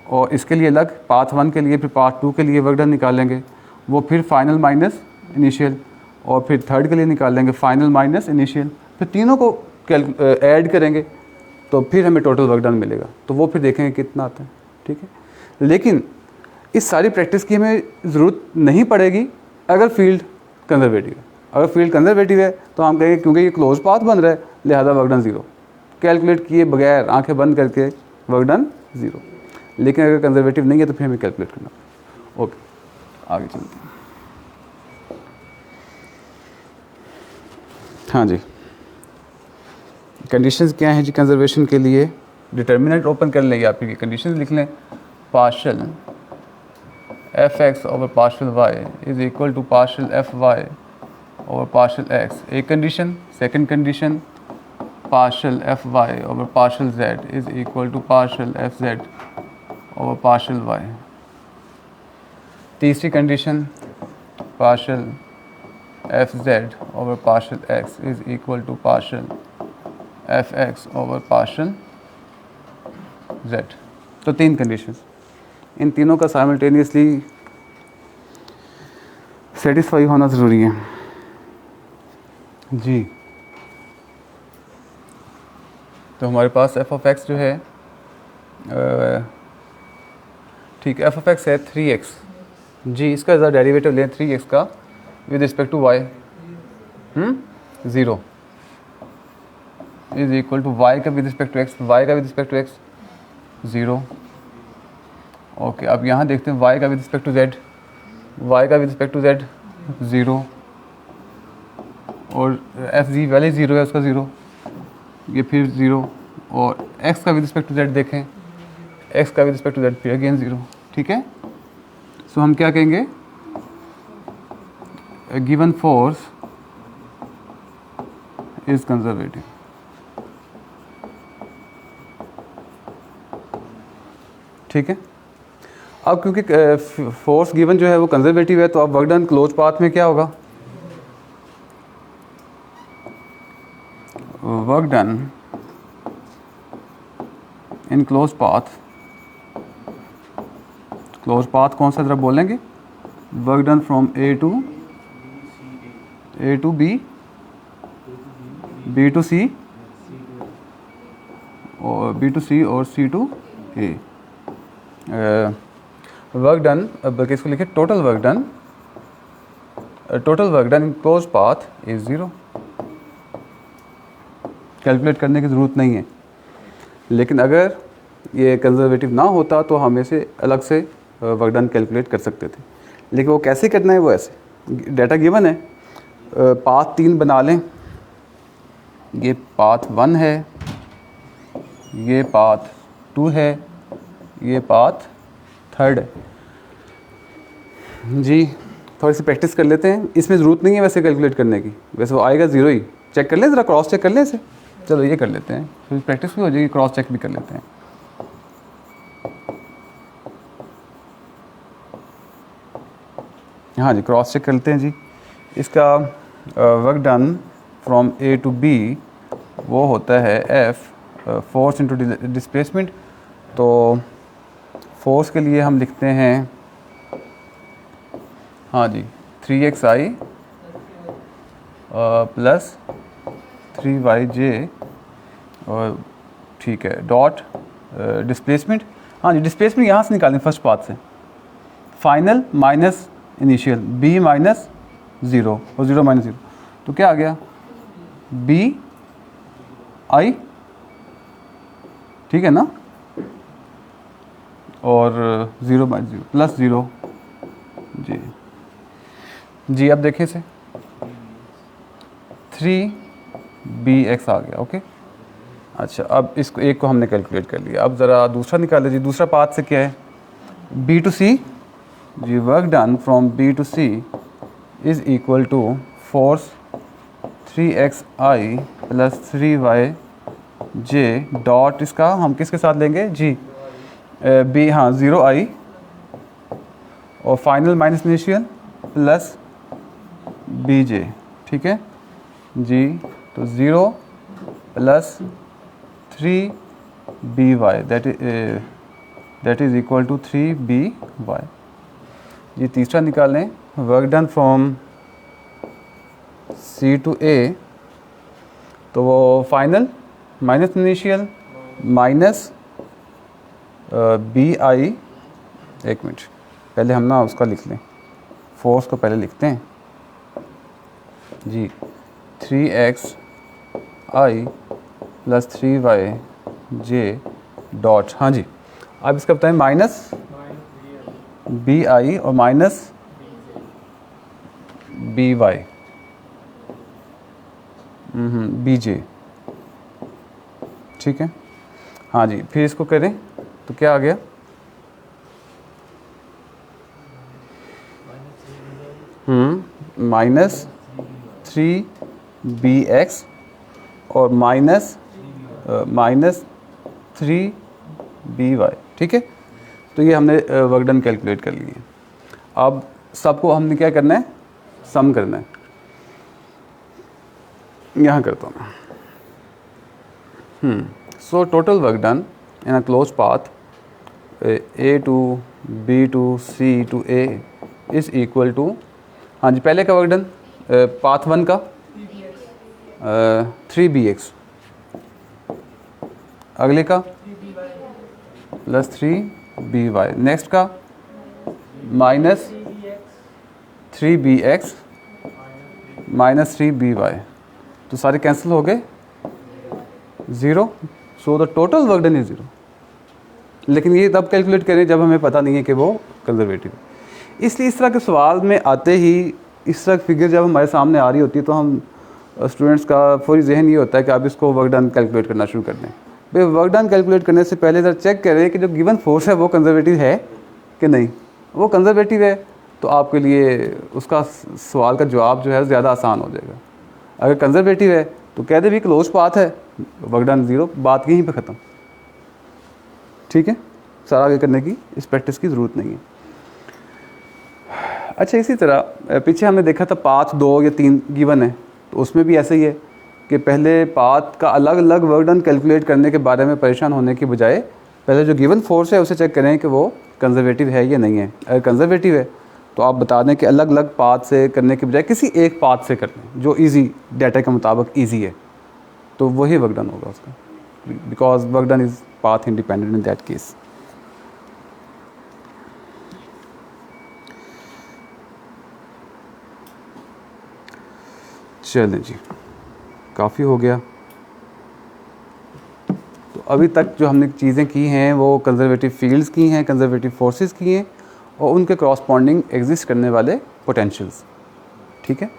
और इसके लिए अलग पाथ 1 के लिए, फिर पाथ 2 के लिए वर्क डन निकालेंगे, वो फिर फाइनल माइनस इनिशियल, और फिर थर्ड के लिए निकालेंगे फाइनल माइनस इनिशियल, फिर तीनों को ऐड करेंगे तो फिर हमें टोटल वर्क डन मिलेगा, तो वो फिर देखेंगे कितना आता है, ठीक है। लेकिन इस सारी प्रैक्टिस की हमें ज़रूरत नहीं पड़ेगी अगर फील्ड कंजर्वेटिव है। अगर फील्ड कंजर्वेटिव है तो हम कहेंगे क्योंकि ये क्लोज पाथ बन रहा है लिहाजा वर्क डन 0, कैलकुलेट किए बगैर आंखें बंद करके वर्क डन 0। लेकिन अगर कंजर्वेटिव नहीं है तो फिर हमें कैलकुलेट करना पड़ेगा। ओके, आगे चलते हैं। हाँ जी, कंडीशंस क्या हैं जी कंजर्वेशन के लिए? डिटर्मिनेंट ओपन कर लेंगे, आप ये कंडीशंस लिख लें। Partial F x over partial Y is equal to partial F Y over partial X, एक condition. Second condition, partial F Y over partial Z is equal to partial F Z over partial Y. तीसरी condition, partial F Z over partial x is equal to partial F x over partial Z. तो 3 conditions, इन तीनों का simultaneously satisfy होना ज़रूरी है जी। तो हमारे पास एफ ऑफ एक्स जो है, ठीक है, एफ ऑफ एक्स है 3x जी, इसका ज़रा डेरिवेटिव लें 3x का with respect to y, 0 is equal to y का with respect to x, y का with respect to x 0। Okay, अब यहाँ देखते हैं y का with respect to z, y का विद रिस्पेक्ट टू z 0, और एफ जी पहले 0 है उसका 0, ये फिर 0, और x का विद रिस्पेक्ट टू z देखें, x का विद रिस्पेक्ट टू z फिर अगेन 0, ठीक है। सो हम क्या कहेंगे, गिवन फोर्स इज कंजर्वेटिव। ठीक है, अब क्योंकि फोर्स गिवन जो है वो कंजर्वेटिव है, तो अब वर्क डन क्लोज पाथ में क्या होगा, work done in close path, close path कौन सा जरा बोलेंगे, work done from A to B, B to C, और बी टू सी और C to A. Work done, बल्कि इसको लिखे total work done, total work done in close path is 0। Calculate करने की ज़रूरत नहीं है, लेकिन अगर ये कंजर्वेटिव ना होता तो हम इसे अलग से वर्क डन कैलकुलेट कर सकते थे। लेकिन वो कैसे करना है, वो ऐसे, डाटा गिवन है, पाथ 3 बना लें, ये पाथ 1 है, ये पाथ 2 है, ये पाथ 3 है जी। थोड़ी सी प्रैक्टिस कर लेते हैं, इसमें ज़रूरत नहीं है वैसे कैलकुलेट करने की, वैसे वो आएगा 0 ही। चेक कर लें ज़रा, क्रॉस चेक कर लें इसे, चलो ये कर लेते हैं, फिर प्रैक्टिस भी हो जाएगी, क्रॉस चेक भी कर लेते हैं। हाँ जी, क्रॉस चेक करते हैं जी। इसका work done from A to B वो होता है एफ फोर्स इनटू डिस्प्लेसमेंट। तो फोर्स के लिए हम लिखते हैं, हाँ जी, 3xi प्लस 3yj, और ठीक है, डॉट डिस्प्लेसमेंट, हाँ जी, डिस्प्लेसमेंट यहाँ से निकालें फर्स्ट पाथ से, final minus initial, b minus 0 और 0 माइनस 0, तो क्या आ गया, b i, ठीक है ना, और 0 माइनस 0 प्लस 0 जी जी। अब देखिए इसे, 3bx आ गया। ओके, अच्छा, अब इसको एक को हमने कैलकुलेट कर लिया, अब ज़रा दूसरा निकाले जी। दूसरा पाथ से क्या है, b टू c जी, work done from b to c is equal to force 3xi plus 3yj dot, इसका हम किसके साथ लेंगे जी, b, हाँ, 0i और final minus initial plus bj, ठीक है जी। तो 0 प्लस 3by that is equal to 3by जी। तीसरा निकालें, work done from C to A, तो वो final minus initial minus B I, एक मिनट पहले हम ना उसका लिख लें, फोर्स को पहले लिखते हैं जी, 3x आई प्लस 3y जे डॉट, हाँ जी, अब इसका बताएं माइनस बी आई और minus B Y B J, ठीक है। हाँ जी, फिर इसको करें तो क्या आ गया, माइनस 3bx और माइनस 3by, ठीक है। तो ये हमने वर्क डन कैलकुलेट कर लिए। अब सबको हमने क्या करना है, सम करना है। यहाँ करता हूँ मैं। So total work done in a close path A to B to C to A is equal to, हाँ जी, पहले का वर्क डन पाथ 1 का 3bx, अगले का प्लस 3by, नेक्स्ट का माइनस 3bx माइनस 3by, तो सारे कैंसिल हो गए, 0। So the total work done is 0। लेकिन ये तब कैलकुलेट करें जब हमें पता नहीं है कि वो कंजर्वेटिव है। इसलिए इस तरह के सवाल में आते ही इस तरह की फिगर जब हमारे सामने आ रही होती है तो हम स्टूडेंट्स का फौरी जहन ये होता है कि आप इसको वर्क डन कैलकुलेट करना शुरू कर दें। भाई वर्क डन कैलकुलेट करने से पहले ज़रा चेक करें कि जो गिवन फोर्स है वो कंजर्वेटिव है कि नहीं। वो कंजर्वेटिव है तो आपके लिए उसका सवाल का जवाब जो है ज़्यादा आसान हो जाएगा। अगर कंजर्वेटिव है तो कह दे भी क्लोज पाथ है, वर्क डन 0, बात यहीं पे ख़त्म, ठीक है। सारा आगे करने की इस प्रैक्टिस की ज़रूरत नहीं है। अच्छा, इसी तरह पीछे हमने देखा था पाथ 2 या 3 गिवन है, तो उसमें भी ऐसे ही है कि पहले पाथ का अलग अलग वर्क डन कैलकुलेट करने के बारे में परेशान होने के बजाय पहले जो गिवन फोर्स है उसे चेक करें कि वो कंजर्वेटिव है या नहीं है। अगर कंजर्वेटिव है तो आप बता दें कि अलग अलग पाथ से करने के बजाय किसी एक पाथ से कर लें जो इजी डाटा के मुताबिक इजी है, तो वही वर्क डन होगा उसका, because work done is path independent in that case. चलें जी, काफ़ी हो गया। तो अभी तक जो हमने चीज़ें की हैं वो कंजर्वेटिव फील्ड्स की हैं, कंजर्वेटिव फोर्सेस की हैं और उनके कॉरस्पॉन्डिंग एग्जिस्ट करने वाले पोटेंशियल्स, ठीक है।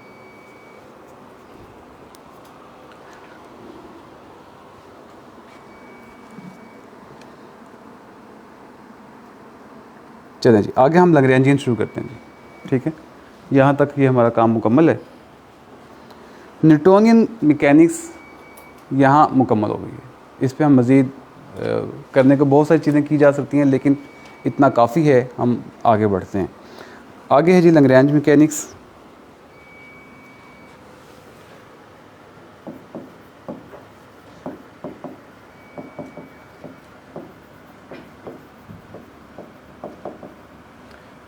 चलें जी, आगे हम लैग्रेंजियन शुरू करते हैं जी, ठीक है। यहाँ तक ये हमारा काम मुकम्मल है। न्यूटोनियन मैकेनिक्स यहाँ मुकम्मल हो गई है। इस पे हम मज़ीद करने को बहुत सारी चीज़ें की जा सकती हैं, लेकिन इतना काफ़ी है, हम आगे बढ़ते हैं। आगे है जी लैग्रेंज मैकेनिक्स।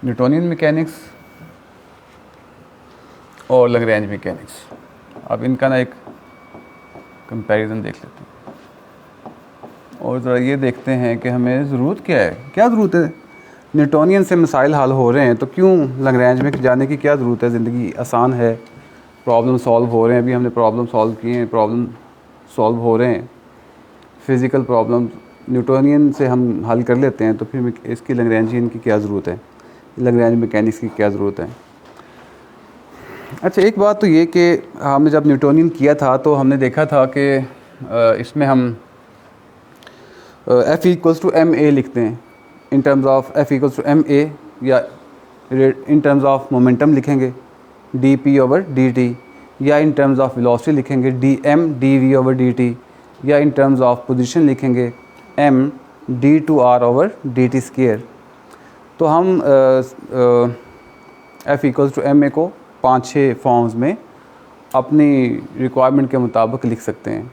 न्यूटोनियन मैकेनिक्स और लैग्रेंज मैकेनिक्स, अब इनका ना एक कंपैरिजन देख लेते हैं और ज़रा ये देखते हैं कि हमें ज़रूरत क्या है, क्या ज़रूरत है। न्यूटोनियन से मसाइल हल हो रहे हैं तो क्यों लैग्रेंज में जाने की क्या ज़रूरत है। ज़िंदगी आसान है, प्रॉब्लम सॉल्व हो रहे हैं, अभी हमने प्रॉब्लम सॉल्व किए हैं, प्रॉब्लम सॉल्व हो रहे हैं, फ़िज़िकल प्रॉब्लम न्यूटोनियन से हम हल कर लेते हैं, तो फिर इसकी लैग्रेंजियन की क्या ज़रूरत है, लैग्रेंज मैकेनिक्स की क्या ज़रूरत है। अच्छा, एक बात तो ये कि हमने जब न्यूटोनियन किया था तो हमने देखा था कि इसमें हम F equals to M A लिखते हैं in terms of F equals to M A, या इन टर्म्स ऑफ मोमेंटम लिखेंगे D P over D T, या इन टर्म्स ऑफ वेलोसिटी लिखेंगे D M D V over D T, या in terms of position लिखेंगे M D two R over D T square. तो हम F equals to M A को 5-6 forms में अपनी requirement के मुताबिक लिख सकते हैं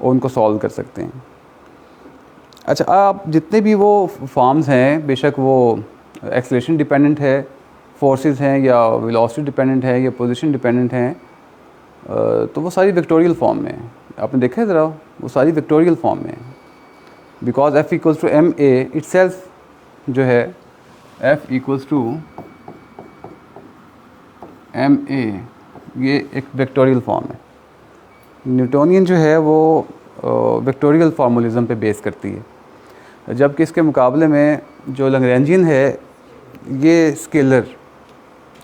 और उनको सॉल्व कर सकते हैं। अच्छा, आप जितने भी वो फॉर्म्स हैं, बेशक वो एक्सेलरेशन डिपेंडेंट है, फोर्सेस हैं, या वेलोसिटी डिपेंडेंट है, या पोजीशन डिपेंडेंट हैं, तो वो सारी विक्टोरियल फॉर्म में है। आपने देखा है ज़रा, वो सारी विक्टोरियल फॉर्म में है। Because F equals to M A itself जो है F equals to M A, ये एक वेक्टोरियल फॉर्म है। न्यूटोनियन जो है वो वेक्टोरियल फार्मूलिज्म पे बेस करती है, जबकि इसके मुकाबले में जो लैग्रेंजियन है ये स्केलर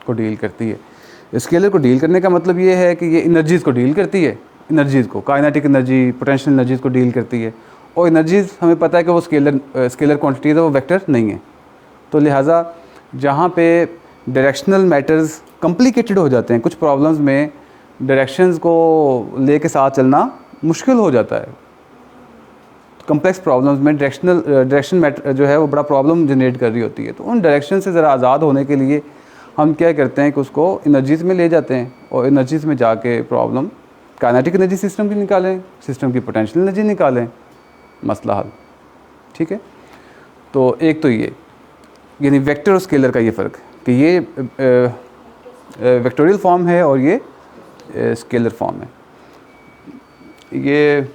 को डील करती है। स्केलर को डील करने का मतलब ये है कि ये एनर्जीज़ को डील करती है, एनर्जीज़ को, काइनेटिक एनर्जी, पोटेंशियल एनर्जीज़ को डील करती है। और एनर्जीज़ हमें पता है कि वो स्केलर क्वांटिटीज़ है, वो वेक्टर नहीं है। तो लिहाजा जहाँ पे डायरेक्शनल मैटर्स कॉम्प्लिकेटेड हो जाते हैं, कुछ प्रॉब्लम्स में डायरेक्शंस को लेके साथ चलना मुश्किल हो जाता है। कम्प्लेक्स प्रॉब्लम्स में डायरेक्शन मैटर जो है वो बड़ा प्रॉब्लम जनरेट कर रही होती है। तो उन डायरेक्शन से ज़रा आज़ाद होने के लिए हम क्या करते हैं कि उसको एनर्जीज़ में ले जाते हैं, और एनर्जीज़ में जाके प्रॉब्लम काइनेटिक एनर्जी सिस्टम की निकालें, सिस्टम की पोटेंशियल एनर्जी निकालें, मसला हल। ठीक है, तो एक तो ये यानी वेक्टर और स्केलर का ये फ़र्क कि ये वेक्टोरियल फॉर्म है और ये स्केलर फॉर्म है। ये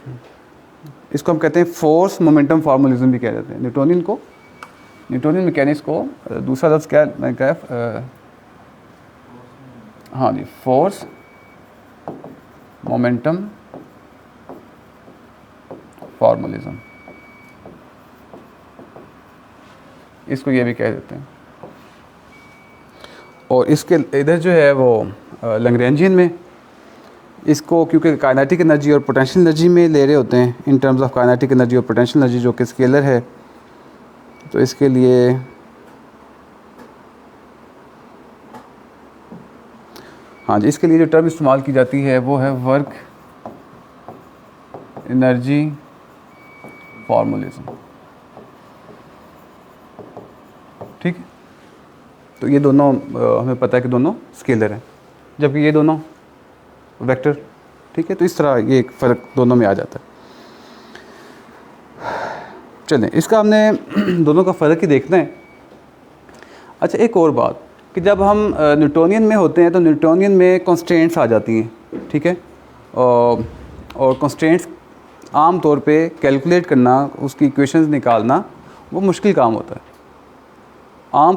इसको हम कहते हैं फोर्स मोमेंटम फार्मूलिज्म भी कह जाते हैं। न्यूटोनियन मैकेनिक्स को दूसरा लफ्ज़ क्या मैं कहा, हाँ जी, फोर्स मोमेंटम फार्मूलिज्म, इसको ये भी कह देते हैं। और इसके इधर जो है वो लैग्रेंजियन में इसको क्योंकि काइनेटिक एनर्जी और पोटेंशियल एनर्जी में ले रहे होते हैं, in terms of kinetic energy और पोटेंशियल एनर्जी जो कि स्केलर है, तो इसके लिए हाँ जी, इसके लिए जो टर्म इस्तेमाल की जाती है वो है वर्क एनर्जी फार्मूलिज्म। ठीक है, तो ये दोनों हमें पता है कि दोनों स्केलर हैं, जबकि ये दोनों वेक्टर। ठीक है, तो इस तरह ये एक फ़र्क दोनों में आ जाता है। चलें, इसका हमने दोनों का फ़र्क ही देखना है। अच्छा, एक और बात कि जब हम न्यूटोनियन में होते हैं तो न्यूटोनियन में कंस्ट्रेंट्स आ जाती हैं। ठीक है, और कंस्ट्रेंट्स आम तौर पे कैलकुलेट करना, उसकी इक्वेशंस निकालना वो मुश्किल काम होता है। आम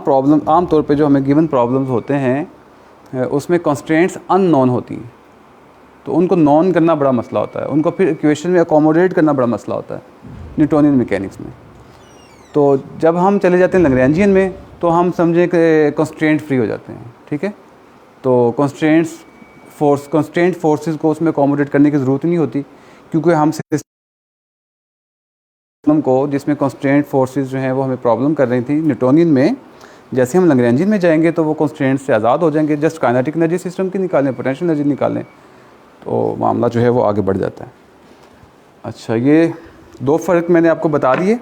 तौर पे जो हमें गिवन प्रॉब्लम्स होते हैं उसमें कंस्ट्रेंट्स अननोन होती हैं, तो उनको नॉन करना बड़ा मसला होता है, उनको फिर इक्वेशन में अकोमोडेट करना बड़ा मसला होता है न्यूटोनियन मैकेनिक्स में। तो जब हम चले जाते हैं लैग्रेंजियन में तो हम समझें कि कंस्ट्रेंट फ्री हो जाते हैं। ठीक है, तो कंस्ट्रेंट फोर्सेस को उसमें अकोमोडेट करने की ज़रूरत नहीं होती, क्योंकि हम सिस्टम को जिसमें कंस्ट्रेंट फोर्सेस जो हैं वो हमें प्रॉब्लम कर रही थी न्यूटोनियन में, जैसे हम लैग्रेंजियन में जाएंगे तो वो कंस्ट्रेंट से आज़ाद हो जाएंगे। जस्ट काइनेटिक एनर्जी सिस्टम की निकालें, पोटेंशियल एनर्जी निकालें, तो मामला जो है वो आगे बढ़ जाता है। अच्छा, ये दो फ़र्क मैंने आपको बता दिए,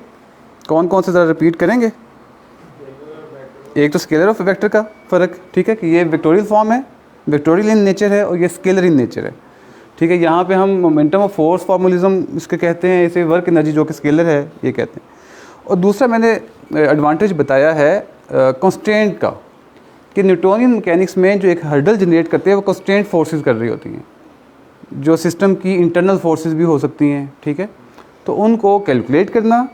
कौन कौन से ज़रा रिपीट करेंगे। एक तो स्केलर और वेक्टर का फ़र्क, ठीक है, कि ये वेक्टोरियल फॉर्म है, वेक्टोरियल इन नेचर है, और ये स्केलर इन नेचर है। ठीक है, यहाँ पे हम मोमेंटम ऑफ फोर्स फार्मूलिज्म इसके कहते हैं, इसे वर्क एनर्जी जो कि स्केलर है ये कहते हैं। और दूसरा मैंने एडवांटेज बताया है कंस्ट्रेंट का, कि न्यूटोनियन मैकेनिक्स में जो एक हर्डल जनरेट करते हैं वो कंस्ट्रेंट फोर्सेस कर रही होती हैं, जो सिस्टम की इंटरनल फोर्सेस भी हो सकती हैं। ठीक है, तो उनको कैलकुलेट करना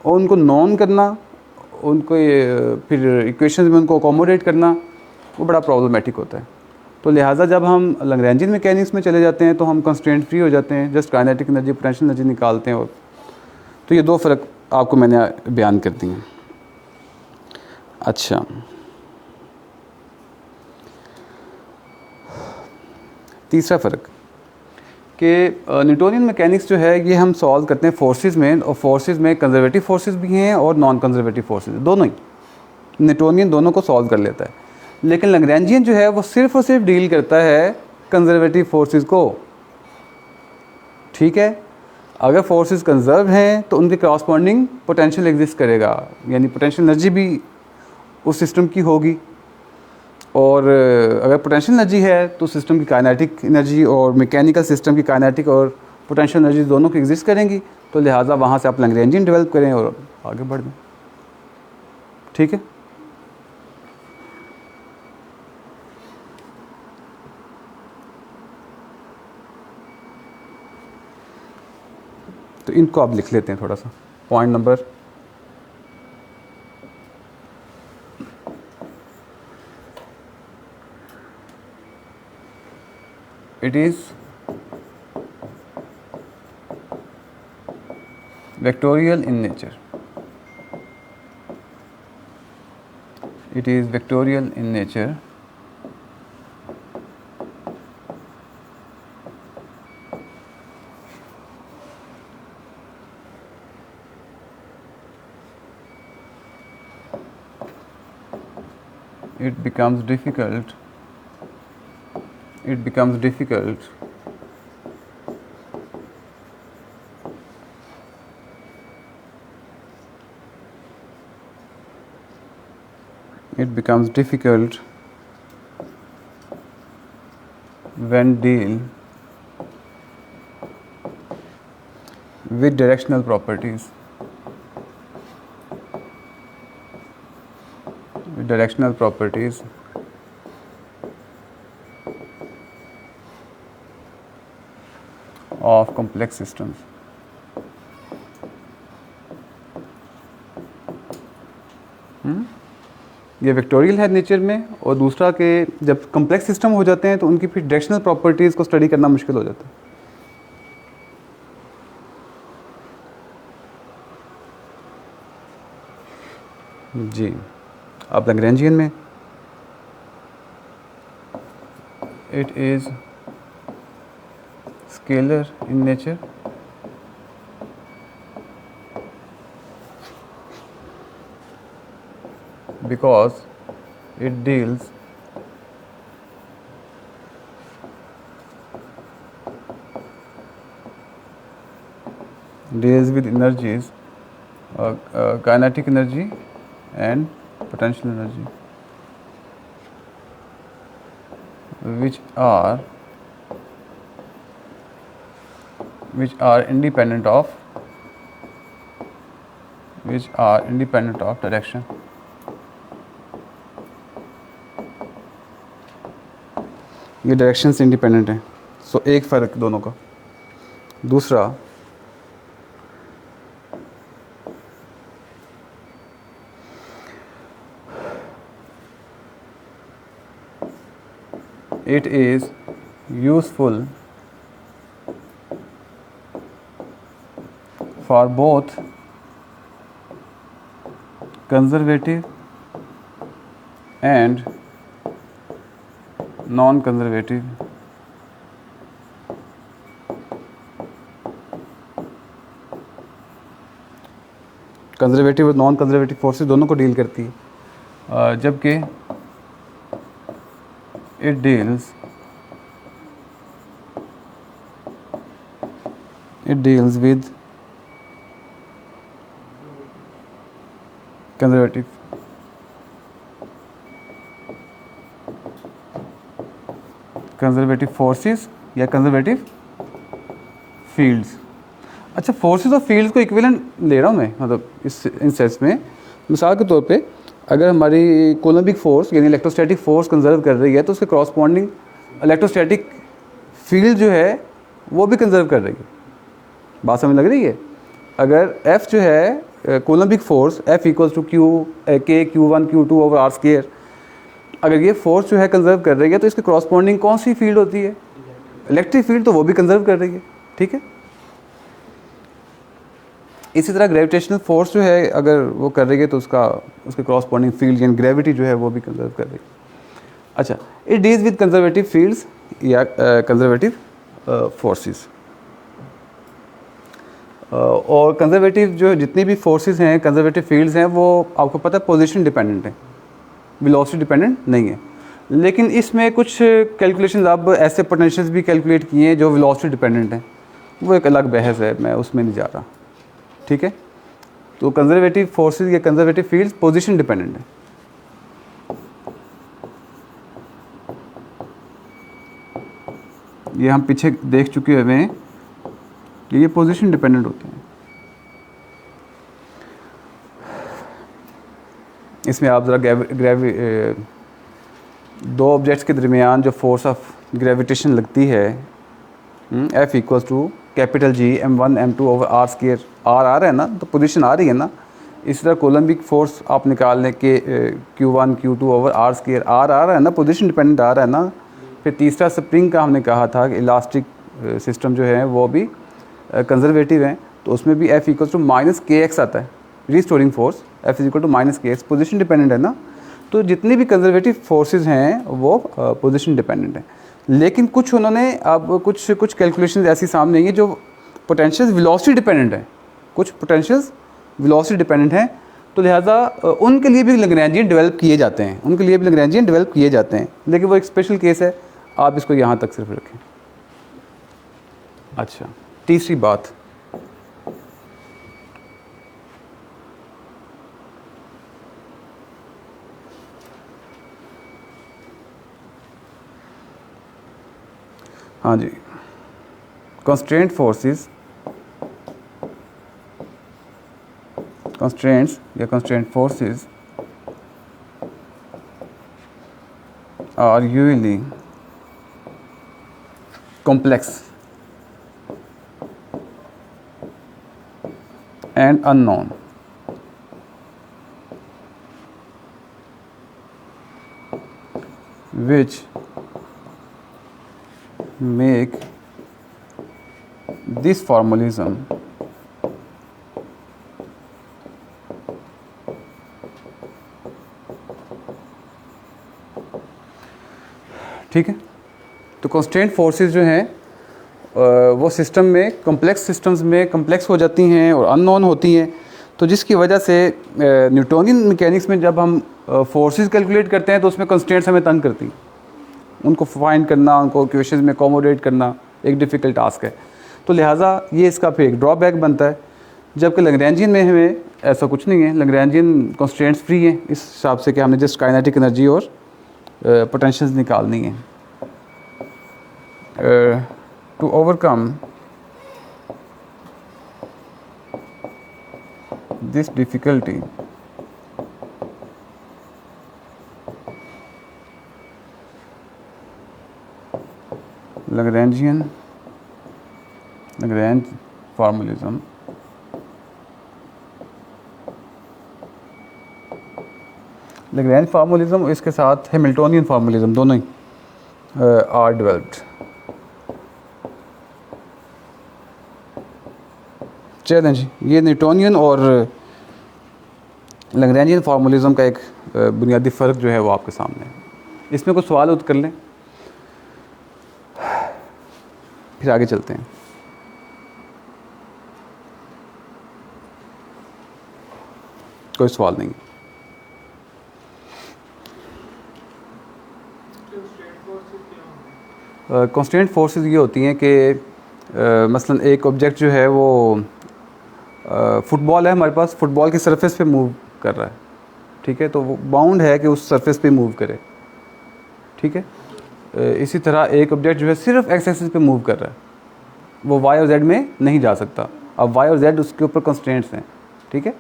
और उनको नॉन करना, उनको फिर इक्वेशंस में उनको अकोमोडेट करना, वो बड़ा प्रॉब्लमेटिक होता है। तो लिहाजा जब हम लैग्रेंजियन मैकेनिक्स में चले जाते हैं तो हम कंस्ट्रेंट फ्री हो जाते हैं, just kinetic energy, potential energy निकालते हैं। और तो ये दो फ़र्क आपको मैंने बयान कर दिए हैं। अच्छा, तीसरा फ़र्क कि न्यूटोनियन मैकेनिक्स जो है ये हम सॉल्व करते हैं फोर्सेस में, और फोर्सेस में कंजर्वेटिव फोर्सेस भी हैं और नॉन कंजर्वेटिव फोर्सेस, दोनों ही। न्यूटोनियन दोनों को सॉल्व कर लेता है, लेकिन लैग्रेंजियन जो है वो सिर्फ़ और सिर्फ डील करता है कंजर्वेटिव फोर्सेस को। ठीक है, अगर फोर्सेस कंजर्व हैं तो उनके कॉरस्पॉन्डिंग पोटेंशियल एग्जिस्ट करेगा, यानी पोटेंशियल एनर्जी भी उस सिस्टम की होगी। और अगर पोटेंशियल एनर्जी है तो सिस्टम की काइनेटिक एनर्जी और मैकेनिकल सिस्टम की काइनेटिक और पोटेंशियल एनर्जी दोनों की एग्जिस्ट करेंगी। तो लिहाजा वहाँ से आप लैग्रेंजियन डेवलप करें और आगे बढ़ दें। ठीक है, तो इनको आप लिख लेते हैं थोड़ा सा। Point number it is vectorial in nature. It is vectorial in nature. It becomes difficult. It becomes difficult it becomes difficult when deal with directional properties. With directional properties of complex systems. ये vectorial है nature में, और दूसरा कि जब complex system हो जाते हैं तो उनकी फिर डायरेक्शनल प्रॉपर्टीज़ को स्टडी करना मुश्किल हो जाता है। जी, अब लैग्रेंजियन में it is scalar in nature because it deals with energies, kinetic energy and potential energy, which are independent of direction. ये डायरेक्शन से इंडिपेंडेंट है। सो एक फ़र्क दोनों का। दूसरा, it is useful for both conservative and non conservative conservative और non conservative forces दोनों को डील करती है, जबकि it deals with conservative forces या कंजर्वेटिव फील्ड्स। अच्छा, फोर्सेस और फील्ड्स को इक्विवेलेंट ले रहा हूँ मैं, मतलब इन सेंस में। मिसाल के तौर पे अगर हमारी कोलम्बिक फोर्स यानी इलेक्ट्रोस्टैटिक फोर्स कंजर्व कर रही है तो उसके कॉरस्पॉन्डिंग इलेक्ट्रोस्टैटिक फील्ड जो है वो भी कंजर्व कर रही है। बात समझ लग रही है? अगर F जो है coulombic force F equals to K Q1 Q2 over R square, अगर ये फोर्स जो है कंजर्व कर रही है तो इसके कॉरस्पॉन्डिंग कौन सी फील्ड होती है? इलेक्ट्रिक फील्ड, तो वो भी कंजर्व कर रही है। ठीक है। इसी तरह ग्रेविटेशनल फोर्स जो है अगर वो कर रही है तो उसके कॉरस्पॉन्डिंग फील्ड यानी ग्रेविटी जो है वो भी कंजर्व कर रही है। अच्छा, it deals with conservative fields या कंजर्वेटिव फोर्सेस। और कंजर्वेटिव जो जितनी भी फोर्सेस हैं, कंजर्वेटिव फील्ड्स हैं, वो आपको पता है पोजीशन डिपेंडेंट है, वेलोसिटी डिपेंडेंट नहीं है। लेकिन इसमें कुछ कैलकुलेशंस अब ऐसे पोटेंशियल्स भी कैलकुलेट किए हैं जो वेलोसिटी डिपेंडेंट हैं, वो एक अलग बहस है, मैं उसमें नहीं जा रहा। ठीक है। तो कंजर्वेटिव फोर्सेस या कंजर्वेटिव फील्ड्स पोजीशन डिपेंडेंट है। ये हम पीछे देख चुके हुए हैं कि ये पोजीशन डिपेंडेंट होते हैं। इसमें आप ज़रा दो ऑब्जेक्ट्स के दरमियान जो फोर्स ऑफ ग्रेविटेशन लगती है F equals to capital G m1 m2 over r square, r आ रहा है ना, तो पोजीशन आ रही है ना। इस तरह कोलम्बिक फोर्स आप निकाल लें कि Q1 Q2 over r square, r आ रहा है ना, पोजीशन डिपेंडेंट आ रहा है ना। फिर तीसरा स्प्रिंग का हमने कहा था कि इलास्टिक सिस्टम जो है वो भी कंजर्वेटिव हैं, तो उसमें भी F equals to minus kx आता है, restoring force F is equal to minus kx, position dependent है ना। तो जितनी भी कंजर्वेटिव फोर्सेस हैं वो पोजीशन डिपेंडेंट हैं। लेकिन कुछ उन्होंने अब कुछ कैलकुलेशंस ऐसी सामने आई हैं जो पोटेंशियल वेलोसिटी डिपेंडेंट है, कुछ पोटेंशियल्स वेलोसिटी डिपेंडेंट हैं, तो लिहाजा उनके लिए भी लैग्रेंजियन डेवलप किए जाते हैं, उनके लिए भी लैग्रेंजियन डेवलप किए जाते हैं, लेकिन वो एक स्पेशल केस है, आप इसको यहाँ तक सिर्फ रखें। अच्छा, तीसरी बात, हाँ जी, कंस्ट्रेंट फोर्सेस, कंस्ट्रेंट्स या constraint forces are usually complex and unknown, which make this formalism ठीक है। तो कंस्ट्रेंट फोर्सेस जो हैं वो सिस्टम में, कॉम्प्लेक्स सिस्टम्स में कॉम्प्लेक्स हो जाती हैं और अननोन होती हैं, तो जिसकी वजह से न्यूटोनियन मैकेनिक्स में जब हम फोर्सेस कैलकुलेट करते हैं तो उसमें कंस्ट्रेंट्स हमें तंग करती हैं, उनको फाइंड करना, उनको इक्वेशंस में अकोमोडेट करना एक डिफ़िकल्ट टास्क है। तो लिहाजा ये इसका फिर एक ड्रॉबैक बनता है, जबकि लैग्रेंजियन में हमें ऐसा कुछ नहीं है, लैग्रेंजियन कंस्ट्रेंट्स फ्री हैं इस हिसाब से कि हमने जस्ट काइनेटिक एनर्जी और पोटेंशियल्स निकालनी है। To overcome this difficulty, Lagrange formalism Lagrange formalism और इसके साथ हैमिल्टोनियन फॉर्मुलिज्म दोनों ही आर डेवलप्ड। चलें जी, ये न्यूटोनियन और लैग्रेंजियन फार्मूलिज्म का एक बुनियादी फ़र्क जो है वो आपके सामने है। इसमें कुछ सवाल उत्तर कर लें, फिर आगे चलते हैं। कोई सवाल नहीं। कंस्ट्रेंट फोर्सेस ये होती हैं कि मसलन एक ऑब्जेक्ट जो है वो फुटबॉल है हमारे पास, फुटबॉल की सरफेस पे मूव कर रहा है, ठीक है, तो वो बाउंड है कि उस सरफेस पे मूव करे, ठीक है। इसी तरह एक ऑब्जेक्ट जो है सिर्फ एक्स एक्सिस पे मूव कर रहा है, वो वाई और जेड में नहीं जा सकता। अब वाई और जेड उसके ऊपर कंस्ट्रेंट्स हैं, ठीक है।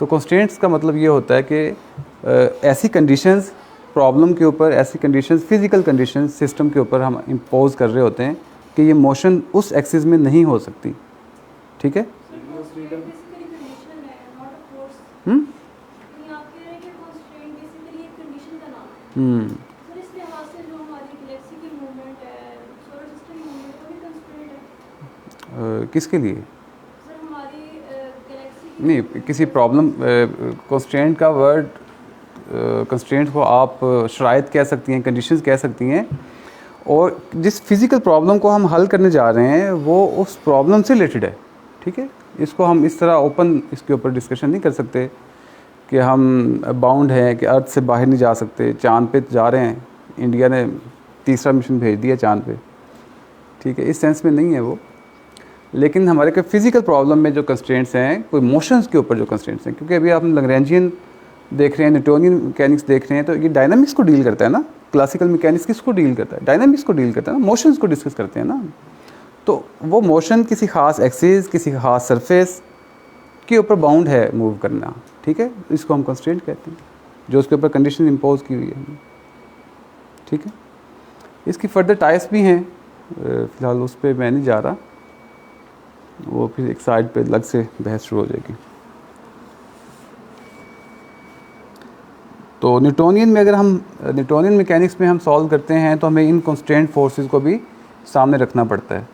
तो कंस्ट्रेंट्स का मतलब ये होता है कि ऐसी कंडीशंस प्रॉब्लम के ऊपर, ऐसी कंडीशंस फिज़िकल कंडीशंस सिस्टम के ऊपर हम इम्पोज कर रहे होते हैं कि ये मोशन उस एक्सिस में नहीं हो सकती, ठीक है। किसके लिए नहीं, किसी प्रॉब्लम कंस्ट्रेंट का वर्ड, कंस्ट्रेंट को आप शराइत कह सकती हैं, कंडीशंस कह सकती हैं, और जिस फिज़िकल प्रॉब्लम को हम हल करने जा रहे हैं वो उस प्रॉब्लम से रिलेटेड है, ठीक है। इसको हम इस तरह ओपन इसके ऊपर डिस्कशन नहीं कर सकते कि हम बाउंड हैं कि अर्थ से बाहर नहीं जा सकते, चाँद पे जा रहे हैं, इंडिया ने तीसरा मिशन भेज दिया चाँद पे, ठीक है, इस सेंस में नहीं है वो। लेकिन हमारे के फिज़िकल प्रॉब्लम में जो कंस्ट्रेंट्स हैं, कोई मोशंस के ऊपर जो कंस्ट्रेंट्स हैं, क्योंकि अभी आप लैग्रेंजियन देख रहे हैं, न्यूटोनियन मैकेनिक्स देख रहे हैं, तो ये डायनामिक्स को डील करता है ना, क्लासिकल मैकेनिक्स किसको डील करता है, डायनामिक्स को डील करता है ना, मोशंस को डिस्कस करते हैं ना। तो वो मोशन किसी ख़ास एक्सिस, किसी ख़ास सरफेस के ऊपर बाउंड है मूव करना, ठीक है, इसको हम कंस्ट्रेंट कहते हैं, जो उसके ऊपर कंडीशन इम्पोज की हुई है, ठीक है। इसकी फर्दर टाइप्स भी हैं, फ़िलहाल उस पर मैं नहीं जा रहा, वो फिर एक साइड पे अलग से बहस शुरू हो जाएगी। तो न्यूटोनियन में अगर हम न्यूटोनियन मैकेनिक्स में हम सॉल्व करते हैं तो हमें इन कॉन्स्टेंट फोर्सेस को भी सामने रखना पड़ता है,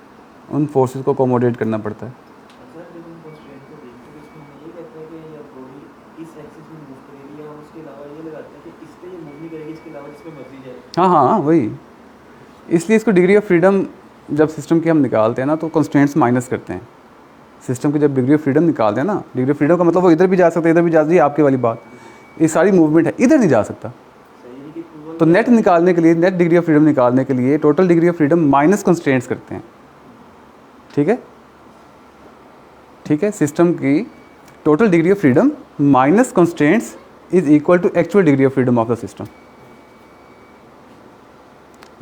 उन फोर्सेस को अकोमोडेट करना पड़ता है। हाँ हाँ वही, इसलिए इसको डिग्री ऑफ फ्रीडम जब सिस्टम की हम निकालते हैं ना तो कॉन्स्टेंट्स माइनस करते हैं। सिस्टम की जब डिग्री ऑफ फ्रीडम निकालते हैं ना, डिग्री ऑफ फ्रीडम का मतलब वो इधर भी जा सकता है, इधर भी जा सकती है, आपकी वाली बात, ये सारी मूवमेंट है, इधर नहीं जा सकता। तो नेट निकालने के लिए, नेट डिग्री ऑफ फ्रीडम निकालने के लिए total degree of freedom minus constants करते हैं। ठीक है, ठीक है, सिस्टम की total degree of freedom minus constants is equal to actual degree of freedom of the system.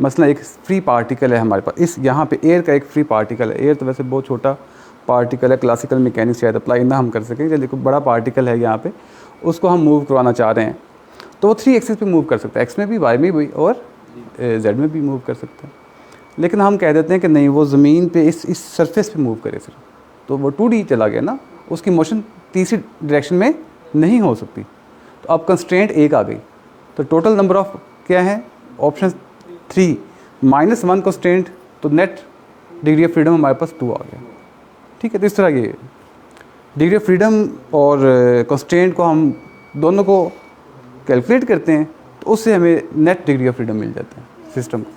मसला एक फ्री पार्टिकल है हमारे पास, इस यहाँ पे एयर का एक फ्री पार्टिकल है। एयर तो वैसे बहुत छोटा पार्टिकल है, क्लासिकल मैकेनिक्स शायद अप्लाई ना हम कर सकें, देखो बड़ा पार्टिकल है यहाँ पे, उसको हम मूव करवाना चाह रहे हैं तो वो 3 एक्सिस पे मूव कर सकता है, एक्स में भी, वाई में भी और जेड में भी मूव कर सकता है। लेकिन हम कह देते हैं कि नहीं, वो ज़मीन पे इस सरफेस पे मूव करे सिर्फ, तो वो 2D चला गया ना, उसकी मोशन तीसरी डायरेक्शन में नहीं हो सकती। तो अब कंस्ट्रेंट 1 आ गई, तो टोटल नंबर ऑफ क्या है ऑप्शन 3 -1 कंस्ट्रेंट, तो नेट डिग्री ऑफ फ्रीडम हमारे पास 2 आ गया। ठीक है, तो इस तरह ये डिग्री ऑफ फ्रीडम और कंस्ट्रेंट को हम दोनों को कैलकुलेट करते हैं तो उससे हमें नेट डिग्री ऑफ फ्रीडम मिल जाता है सिस्टम को।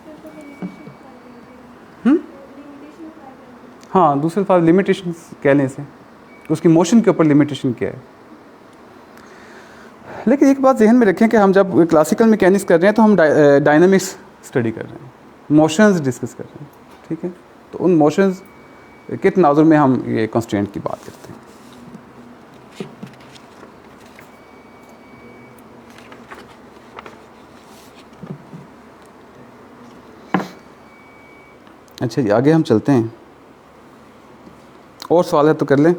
हाँ, दूसरे अल्फाज लिमिटेशन कह लें इसे, उसकी मोशन के ऊपर लिमिटेशन क्या है। लेकिन एक बात जहन में रखें कि हम जब क्लासिकल मैकेनिक्स कर रहे हैं तो हम डायनामिक्स स्टडी कर रहे हैं, मोशंस डिस्कस कर रहे हैं। ठीक है, तो उन मोशंस के तनाजुर में हम ये कंस्ट्रेंट की बात करते हैं। अच्छा जी, आगे हम चलते हैं, और सवाल है तो कर लें।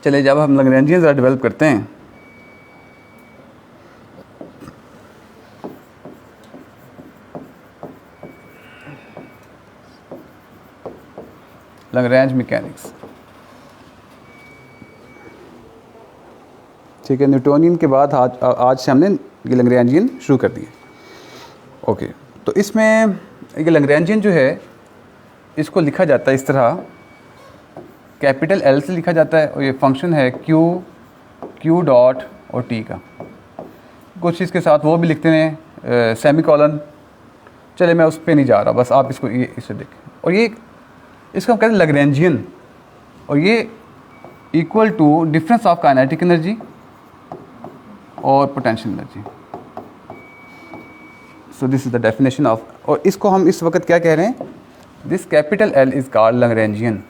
चलिए, जब हम लैग्रेंजियन ज़रा डेवलप करते हैं, लैग्रेंज मैकेनिक्स। ठीक है, न्यूटोनियन के बाद आज से हमने ये लैग्रेंजियन शुरू कर दिए। ओके, तो इसमें ये लैग्रेंजियन जो है इसको लिखा जाता है इस तरह, कैपिटल L से लिखा जाता है, और ये फंक्शन है Q डॉट और T का। कुछ इसके साथ वो भी लिखते हैं सेमीकोलन। चले, मैं उस पर नहीं जा रहा, बस आप इसको ये इसे देखें। और ये इसको हम कहते हैं लैग्रेंजियन, और ये equal to difference of kinetic energy और potential energy. So this is the definition of, और इसको हम इस वक्त क्या कह रहे हैं, this capital L is called Lagrangian,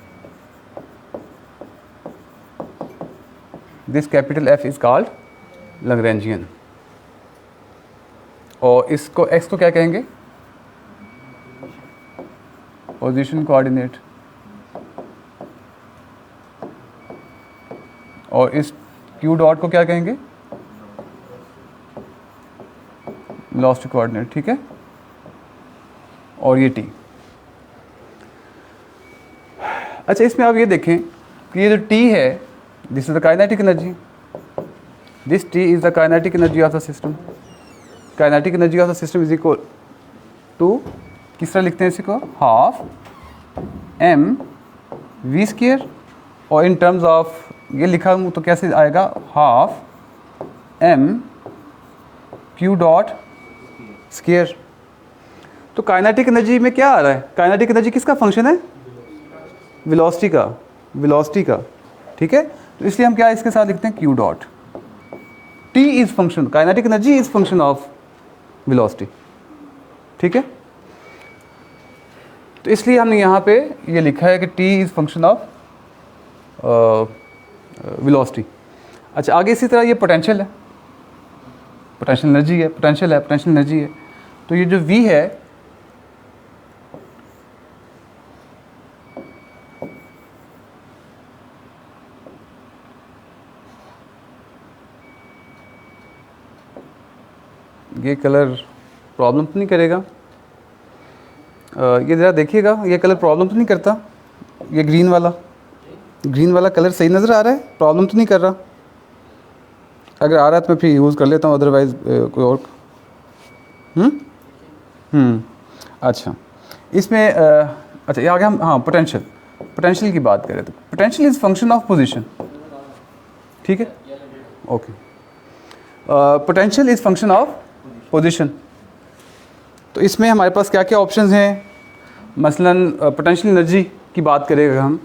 this capital F is called Lagrangian. और इसको x को क्या कहेंगे, पोजीशन कोऑर्डिनेट, और इस Q डॉट को क्या कहेंगे, वेलोसिटी कोऑर्डिनेट। ठीक है, और ये T। अच्छा, इसमें आप ये देखें कि ये जो T है, this is the kinetic energy, this T is the kinetic energy of the system. Kinetic energy of the system is equal to, किस तरह लिखते हैं इसी को, हाफ mv², और इन टर्म्स ऑफ ये लिखा हूँ तो कैसे आएगा, half m q dot square. तो काइनेटिक एनर्जी में क्या आ रहा है, काइनेटिक एनर्जी किसका फंक्शन है, वेलोसिटी का, वेलोसिटी का। ठीक है, तो इसलिए हम क्या इसके साथ लिखते हैं, q dot. t is function, kinetic energy is function of velocity. ठीक है, तो इसलिए हमने यहाँ पे ये लिखा है कि t is function of velocity. अच्छा, आगे इसी तरह ये पोटेंशियल है, पोटेंशियल एनर्जी है, पोटेंशियल है, पोटेंशियल एनर्जी है। तो ये जो v है, ये कलर प्रॉब्लम तो नहीं करेगा। ये ज़रा देखिएगा, ये कलर प्रॉब्लम तो नहीं करता, ये ग्रीन वाला कलर सही नज़र आ रहा है, प्रॉब्लम तो नहीं कर रहा। अगर आ रहा है तो मैं फिर यूज़ कर लेता हूँ, अदरवाइज़ कोई और। अच्छा, इसमें अच्छा ये आगे हम, हाँ, पोटेंशियल की बात करें तो potential is function of position, ठीक है, okay. Potential is function of position. तो इसमें हमारे पास क्या क्या ऑप्शंस हैं? मसलन पोटेंशियल एनर्जी की बात करें अगर हम,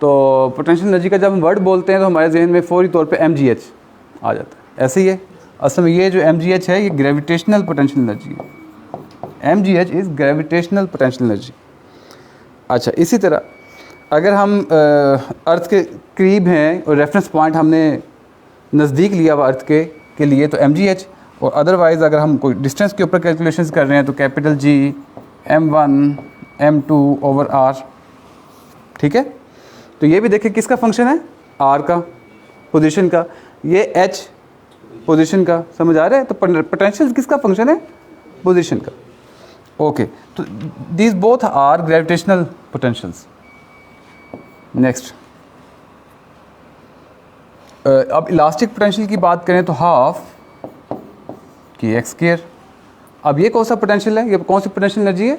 तो पोटेंशियल एनर्जी का जब हम वर्ड बोलते हैं तो हमारे जहन में फौरी तौर पे mgh आ जाता है। ऐसे ही है, असल में ये जो mgh है ये ग्रेविटेशनल पोटेंशियल एनर्जी है। mgh is gravitational potential energy. अच्छा, इसी तरह अगर हम अर्थ के करीब हैं और रेफरेंस पॉइंट हमने नज़दीक लिया हुआ अर्थ के लिए तो mgh, और अदरवाइज़ अगर हम कोई डिस्टेंस के ऊपर कैलकुलेशंस कर रहे हैं तो capital G m1 m2 over r, ठीक है। तो ये भी देखिए किसका फंक्शन है? r का, पोजीशन का। ये h पोजीशन का, समझ आ रहा है? तो पोटेंशियल किसका फंक्शन है? पोजीशन का, ओके। तो these both are gravitational potentials. Next, अब इलास्टिक पोटेंशियल की बात करें तो हाफ की एक्स स्क्वायर। अब ये कौन सा पोटेंशियल है? ये कौन सी पोटेंशियल एनर्जी है?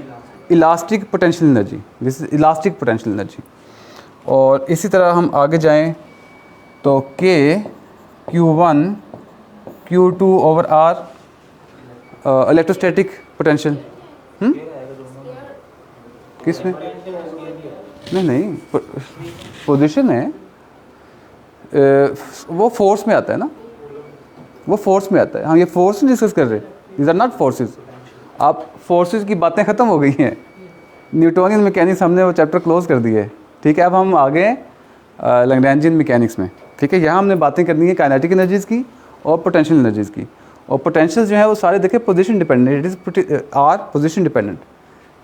Elastic potential energy, this is elastic potential energy. और इसी तरह हम आगे जाएं तो K Q1 Q2 over R electrostatic potential. किस में? नहीं, पोजीशन है, वो फोर्स में आता है ना, वो फोर्स में आता है। हम ये फोर्स डिस्कस कर रहे हैं, दीज आर नॉट फोर्सेस। आप फोर्सेस की बातें ख़त्म हो गई हैं, न्यूटोनियन मैकेनिक्स हमने वो चैप्टर क्लोज कर दिए है, ठीक है। अब हम आगे लैग्रेंजियन मैकेनिक्स में, ठीक है। यहाँ हमने बातें करनी है काइनेटिक एनर्जीज़ की और पोटेंशियल एनर्जीज़ की। और पोटेंशियल जो है वो सारे देखें position dependent, it is R position dependent,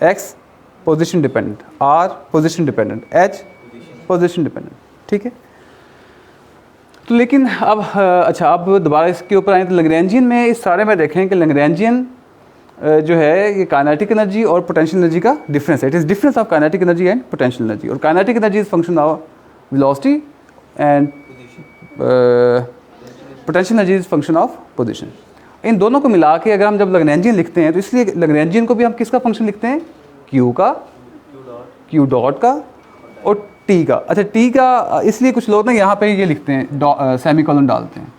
X position dependent, R position dependent, H position dependent, ठीक है। तो लेकिन अब अच्छा, अब दोबारा इसके ऊपर आए तो लैग्रेंजियन में इस सारे में देखें कि लैग्रेंजियन जो है ये काइनेटिक एनर्जी और पोटेंशियल एनर्जी का डिफरेंस है। It is difference of kinetic energy and potential energy. और kinetic energy is function of velocity and potential energy is function of position. इन दोनों को मिला के अगर हम जब लैग्रेंजियन लिखते हैं तो इसलिए लैग्रेंजियन को भी हम किसका फंक्शन लिखते हैं? Q का, Q डॉट का और T का। अच्छा, T का इसलिए कुछ लोग ना यहाँ पे ये लिखते हैं, सेमीकोलन डालते हैं।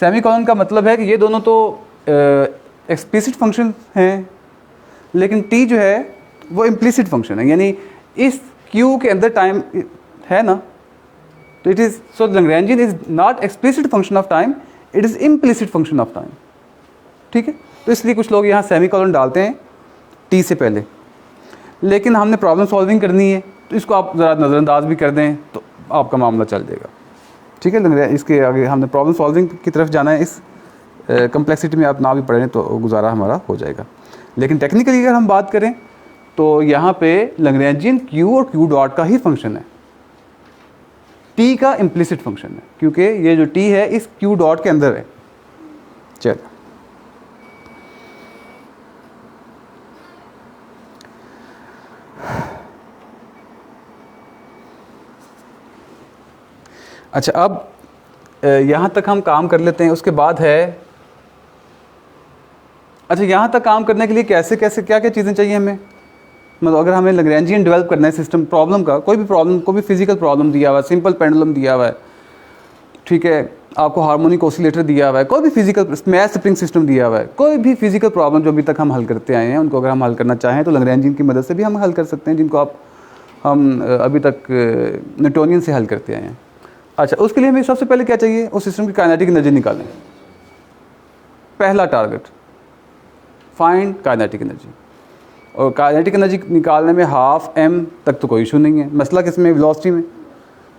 सेमीकोलन का मतलब है कि ये दोनों तो एक्सप्लिसिट फंक्शन हैं, लेकिन T जो है वो इम्प्लिसिट फंक्शन है, यानी इस Q के अंदर टाइम है ना, तो it is so Lagrangian is not explicit function of time, it is implicit function of time, ठीक है। तो इसलिए कुछ लोग यहाँ सेमीकोलन डालते हैं T से पहले। लेकिन हमने प्रॉब्लम सॉल्विंग करनी है तो इसको आप ज़रा नज़रअंदाज भी कर दें तो आपका मामला चल जाएगा, ठीक है। इसके आगे हमने प्रॉब्लम सॉल्विंग की तरफ जाना है, इस कम्प्लेक्सिटी में आप ना भी पढ़ें तो गुजारा हमारा हो जाएगा। लेकिन टेक्निकली अगर हम बात करें तो यहाँ पे लैग्रेंजियन Q और Q डॉट का ही फंक्शन है, T का इम्प्लिसिट फंक्शन है, क्योंकि ये जो T है इस Q डॉट के अंदर है। चल, अच्छा, अब यहाँ तक हम काम कर लेते हैं। उसके बाद है, अच्छा, यहाँ तक काम करने के लिए कैसे कैसे क्या क्या चीज़ें चाहिए हमें? मतलब अगर हमें लैग्रेंजियन डेवलप करना है सिस्टम, प्रॉब्लम का कोई भी प्रॉब्लम, कोई भी फिजिकल प्रॉब्लम दिया हुआ है, सिंपल पेंडुलम दिया हुआ है, ठीक है, आपको हार्मोनिक ऑसिलेटर दिया हुआ है, कोई भी फिजिकल मैथ स्प्रिंग सिस्टम दिया हुआ है, कोई भी फिजिकल प्रॉब्लम जो अभी तक हम हल करते आए हैं उनको अगर हम हल करना चाहें तो लैग्रेंजियन की मदद से भी हम हल कर सकते हैं, जिनको हम अभी तक न्यूटोनियन से हल करते आए हैं। अच्छा, उसके लिए हमें सबसे पहले क्या चाहिए? उस सिस्टम की काइनेटिक एनर्जी निकालें। पहला टारगेट, फाइंड काइनेटिक एनर्जी। और काइनेटिक एनर्जी निकालने में हाफ m तक तो कोई इशू नहीं है। मसला किसमें? वेलोसिटी में।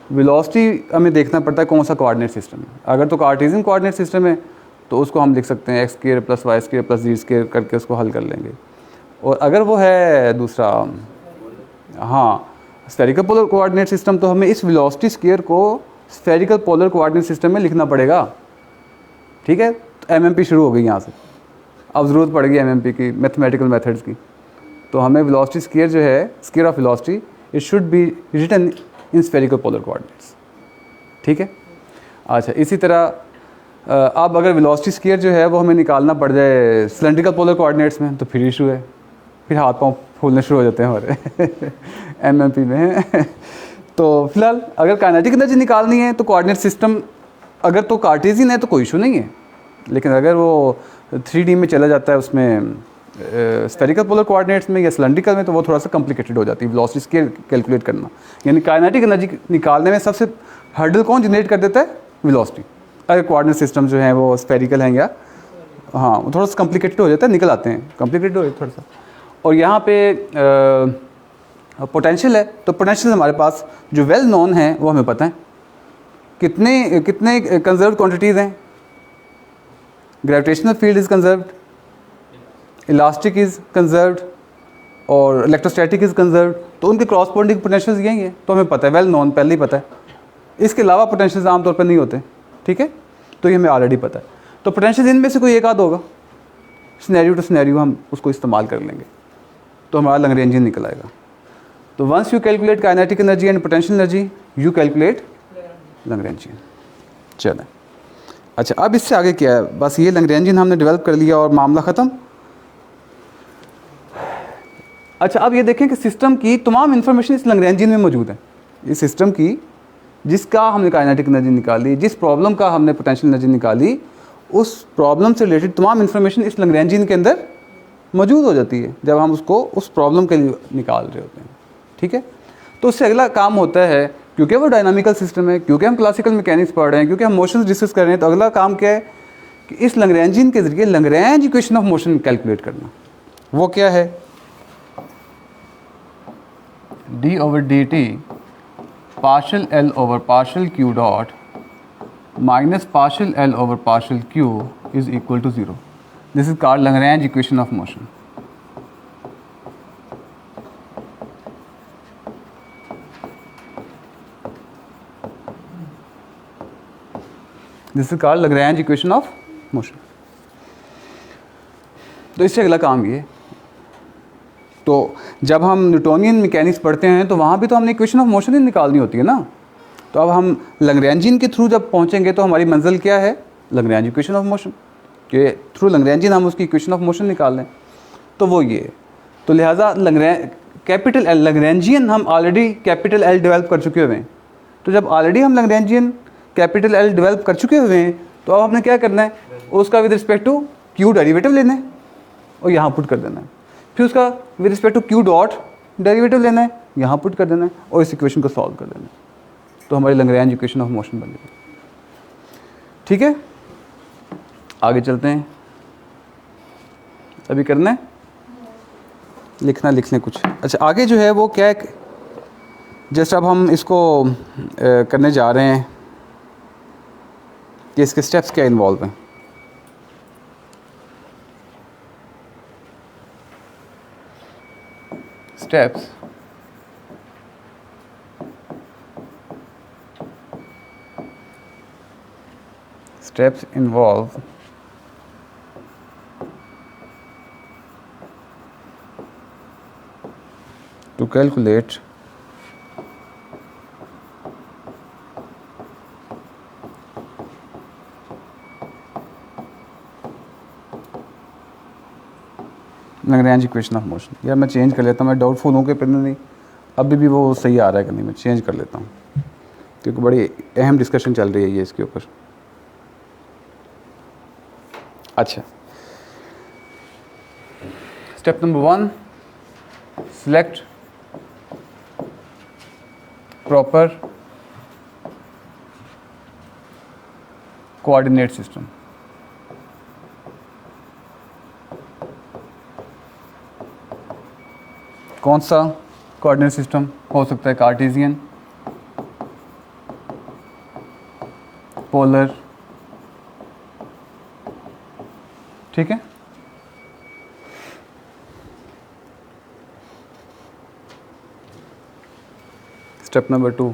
वेलोसिटी हमें देखना पड़ता है कौन सा कोऑर्डिनेट सिस्टम है। अगर तो कार्टेशियन कोऑर्डिनेट सिस्टम है तो उसको हम लिख सकते हैं x² + y² + z² करके उसको हल कर लेंगे। और अगर वो है दूसरा, हाँ, स्फेरिकल पोलर कोऑर्डिनेट सिस्टम, तो हमें इस वेलोसिटी स्क्वायर को स्फेरिकल पोलर कोऑर्डिनेट सिस्टम में लिखना पड़ेगा, ठीक है। तो MMP शुरू हो गई यहाँ से। अब ज़रूरत पड़ गई एमएमपी की, मैथमेटिकल मेथड्स की, तो हमें वेलोसिटी स्केयर जो है, square of velocity, it should be written in spherical polar coordinates. ठीक है। अच्छा, इसी तरह अब अगर वेलोसिटी स्केयर जो है वो हमें निकालना पड़ जाए सिलेंड्रिकल पोलर कोऑर्डिनेट्स में, तो फिर इशू है, फिर हाथ पाँव फूलने शुरू हो जाते हैं हमारे एमएमपी में तो फिलहाल अगर काइनेटिक एनर्जी निकालनी है तो कोऑर्डिनेट सिस्टम अगर तो कार्टेशियन है तो कोई इशू नहीं है, लेकिन अगर वो 3D में चला जाता है उसमें स्फेरिकल पोलर कोऑर्डिनेट्स में या सिलेंड्रिकल में, तो वो थोड़ा सा कॉम्प्लिकेटेड हो जाती है वेलोसिटी स्केयर कैलकुलेट करना। यानी काइनेटिक एनर्जी निकालने में सबसे हर्डल कौन जनरेट कर देता है? वेलोसिटी। अगर कोऑर्डिनेट सिस्टम जो है वो स्फेरिकल हैं या हाँ, वो थोड़ा सा कॉम्प्लिकेटेड हो जाता है, निकल आते हैं, कॉम्प्लिकेटेड हो थोड़ा सा। और यहाँ पे पोटेंशियल है, तो पोटेंशियल हमारे पास जो वेल नोन है वो हमें पता है, कितने कितने कंजर्व्ड क्वांटिटीज़ हैं। Gravitational field is conserved, elastic is conserved और इलेक्ट्रोस्टैटिक इज़ कंजर्व्ड, तो उनके क्रॉसपोंडिंग पोटेंशियल्स यही हैं, तो हमें पता है, वेल नोन, पहले ही पता है। इसके अलावा पोटेंशियल्स आमतौर पर नहीं होते। ठीक है, तो ये हमें ऑलरेडी पता है। तो पोटेंशियल इनमें से कोई एक आध होगा, सिनेरियो टू सिनेरियो हम उसको इस्तेमाल कर लेंगे, तो हमारा लैग्रेंजियन निकल आएगा। तो once you calculate kinetic energy and potential energy, you calculate Lagrangian. चलें, अच्छा अब इससे आगे क्या है? बस ये लैग्रेंजियन हमने डेवलप कर लिया और मामला ख़त्म। अच्छा, अब ये देखें कि सिस्टम की तमाम इन्फॉर्मेशन इस लैग्रेंजियन में मौजूद है। इस सिस्टम की जिसका हमने काइनेटिक एनर्जी निकाली, जिस प्रॉब्लम का हमने पोटेंशियल एनर्जी निकाली, उस प्रॉब्लम से रिलेटेड तमाम इन्फॉर्मेशन इस लैग्रेंजियन के अंदर मौजूद हो जाती है जब हम उसको उस प्रॉब्लम के लिए निकाल रहे होते हैं। ठीक है, तो उससे अगला काम होता है, क्योंकि वो डायनामिकल सिस्टम है, क्योंकि हम क्लासिकल मैकेनिक्स पढ़ रहे हैं, क्योंकि हम मोशंस डिस्कस कर रहे हैं, तो अगला काम क्या है कि इस लैग्रेंजियन के ज़रिए Lagrange equation of motion calculate करना। वो क्या है? d/dt partial L over partial Q dot minus partial L over partial Q is equal to 0. This is called Lagrange equation of motion. This is called Lagrange equation of motion. तो इससे अगला काम ये, तो जब हम न्यूटोनियन मैकेनिक्स पढ़ते हैं तो वहाँ भी तो हमने इक्वेशन ऑफ मोशन ही निकालनी होती है ना। तो अब हम लैग्रेंजियन के थ्रू जब पहुँचेंगे तो हमारी मंजिल क्या है? लैग्रेंज इक्वेशन ऑफ मोशन के थ्रू लैग्रेंजियन हम उसकी इक्वेशन ऑफ मोशन निकाल लें, तो वो ये है। तो लिहाजा कैपिटल एल लैग्रेंजियन हम ऑलरेडी कैपिटल एल डेवलप कर चुके हुए हैं। तो जब ऑलरेडी हम लैग्रेंजियन कैपिटल एल डेवलप कर चुके हुए हैं, तो अब हमने क्या करना है? उसका with respect to Q derivative लेना है और यहाँ पुट कर देना है। फिर उसका with respect to Q dot derivative लेना है, यहाँ पुट कर देना है और इस इक्वेशन को सॉल्व कर देना है, तो हमारी लैग्रेंज इक्वेशन ऑफ मोशन बन गई। ठीक है, आगे चलते हैं। अभी करना है, लिखना लिख लें कुछ। अच्छा, आगे जो है वो क्या है, जस्ट अब हम इसको करने जा रहे हैं कि इसके स्टेप्स क्या इन्वॉल्व हैं। Steps involve to calculate Lagrange equation of motion. यार मैं चेंज कर लेता हूँ, मैं डाउटफुल हूँ कि पता नहीं अभी भी वो सही आ रहा है कि नहीं। मैं चेंज कर लेता हूँ क्योंकि बड़ी अहम डिस्कशन चल रही है ये इसके ऊपर। अच्छा, step number 1, select proper coordinate system. कौन सा कोऑर्डिनेट सिस्टम हो सकता है? Cartesian, polar. ठीक है, step number 2,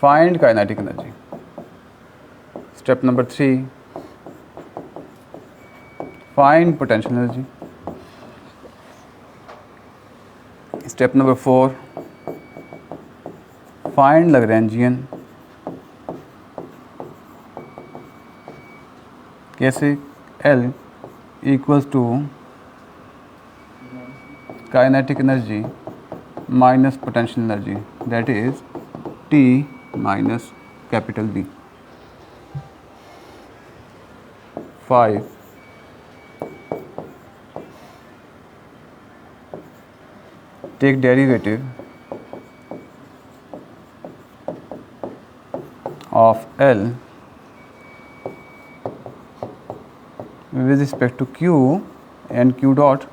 find kinetic energy. Step number 3, find potential energy. Step number 4, find Lagrangian. कैसे? L equals to kinetic energy minus potential energy, that is T minus capital B। 5, take derivative of L with respect to Q and Q dot.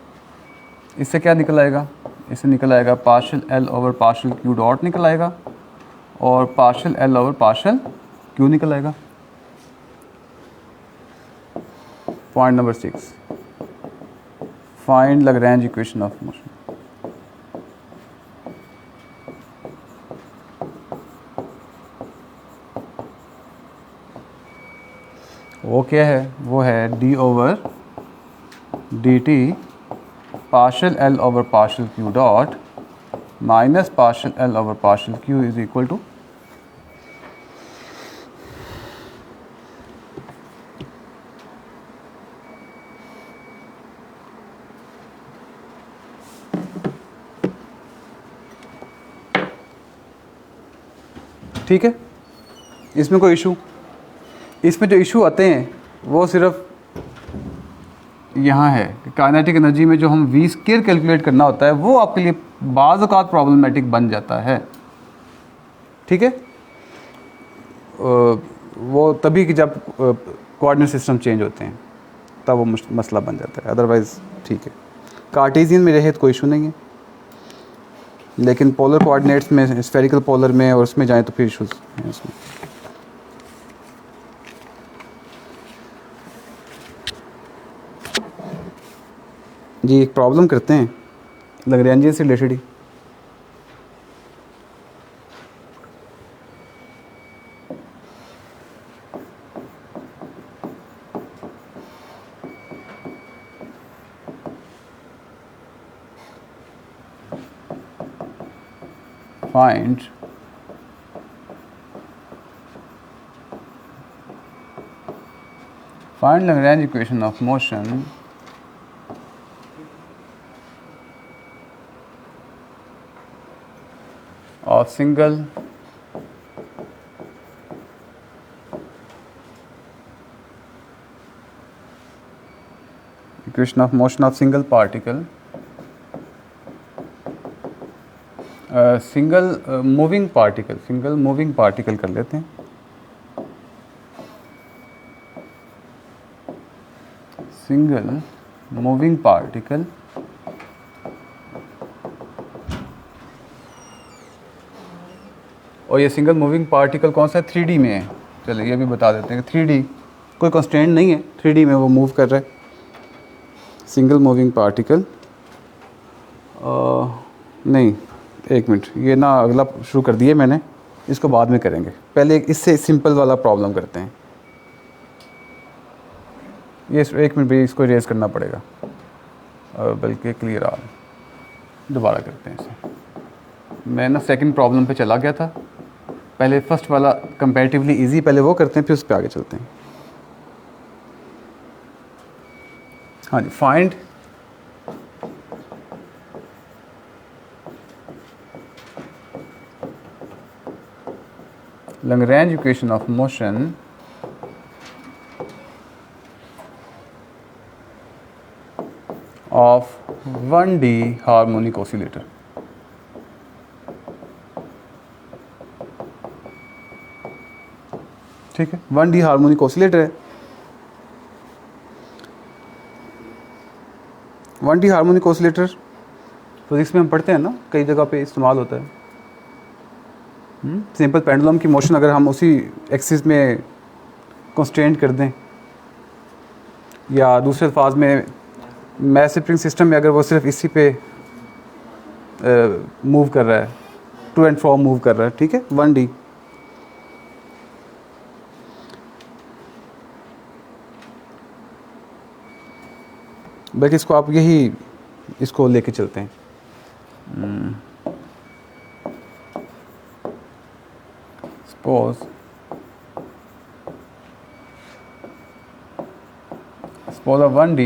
इससे क्या निकल आएगा? इससे निकल आएगा partial L over partial Q dot निकल आएगा, और partial L over partial Q निकल आएगा। Point number 6, find Lagrange equation of motion. वो क्या है? वो है d over dt partial L over partial Q dot minus partial L over partial Q is equal to ठीक है। इसमें कोई इशू? इसमें जो इशू आते हैं वो सिर्फ यहाँ है कि काइनेटिक एनर्जी में जो हम v स्क्वायर कैलकुलेट करना होता है वो आपके लिए बाज़ औक़ात प्रॉब्लमेटिक बन जाता है। ठीक है, वो तभी कि जब कोऑर्डिनेट सिस्टम चेंज होते हैं तब वो मसला बन जाता है, अदरवाइज़ ठीक है। कार्टेशियन में रहे तो कोई इशू नहीं है, लेकिन पोलर कोऑर्डिनेट्स में, स्फेरिकल पोलर में और उसमें जाएँ तो फिर इशूज़ हैं उसमें। जी एक प्रॉब्लम करते हैं लैग्रेंजियन से related he. Find Lagrange equation of motion of single equation of motion of single particle, single moving particle कर लेते हैं। सिंगल मूविंग पार्टिकल और ये सिंगल मूविंग पार्टिकल कौन सा है? 3D में है। चलिए ये भी बता देते हैं कि 3D कोई कंस्ट्रेंट नहीं है, 3D में वो मूव कर रहा है। सिंगल मूविंग पार्टिकल नहीं, एक मिनट, ये ना अगला शुरू कर दिया मैंने, इसको बाद में करेंगे। पहले इससे सिंपल वाला प्रॉब्लम करते हैं। ये एक मिनट भी इसको रेज करना पड़ेगा, बल्कि क्लियर आ दोबारा करते हैं इसे। मैं ना सेकंड प्रॉब्लम पे चला गया था, पहले फर्स्ट वाला कंपैरेटिवली इजी पहले वो करते हैं, फिर उस पर आगे चलते हैं। हाँ जी, find Lagrange equation of motion of 1D harmonic oscillator. ठीक है, 1D हार्मोनिक ऑसिलेटर है। 1D हार्मोनिक ऑसिलेटर फिजिक्स में हम पढ़ते हैं ना, कई जगह पे इस्तेमाल होता है। सिंपल पेंडुलम की मोशन अगर हम उसी एक्सिस में कंस्ट्रेंट कर दें, या दूसरे अल्फाज में मैस स्प्रिंग सिस्टम में अगर वो सिर्फ इसी पे मूव कर रहा है, टू एंड फ्रो मूव कर रहा है, ठीक है, 1D। बल्कि इसको आप यही इसको लेके चलते हैं। Suppose a 1D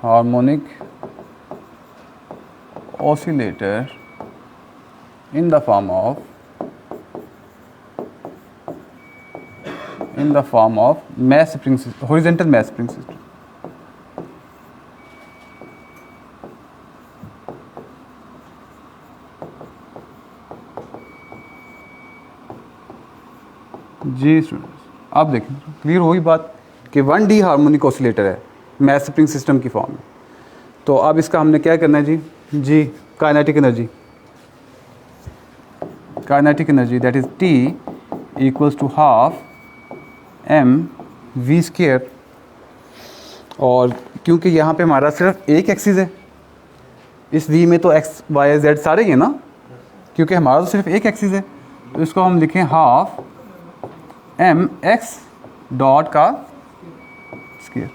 harmonic oscillator in the form of mass spring system, horizontal mass spring system. जी स्टूडेंट्स, आप देखें क्लियर होगी बात कि 1D हार्मोनिक ऑसिलेटर है, मैस स्प्रिंग सिस्टम की फॉर्म में। तो अब इसका हमने क्या करना है जी kinetic energy that is T equals to half mv²। और क्योंकि यहाँ पे हमारा सिर्फ एक एक्सिस है, इस V में तो x y z सारे ही है ना, क्योंकि हमारा तो सिर्फ एक एक्सिस है, तो इसको हम लिखें हाफ m x डॉट का स्क्वायर,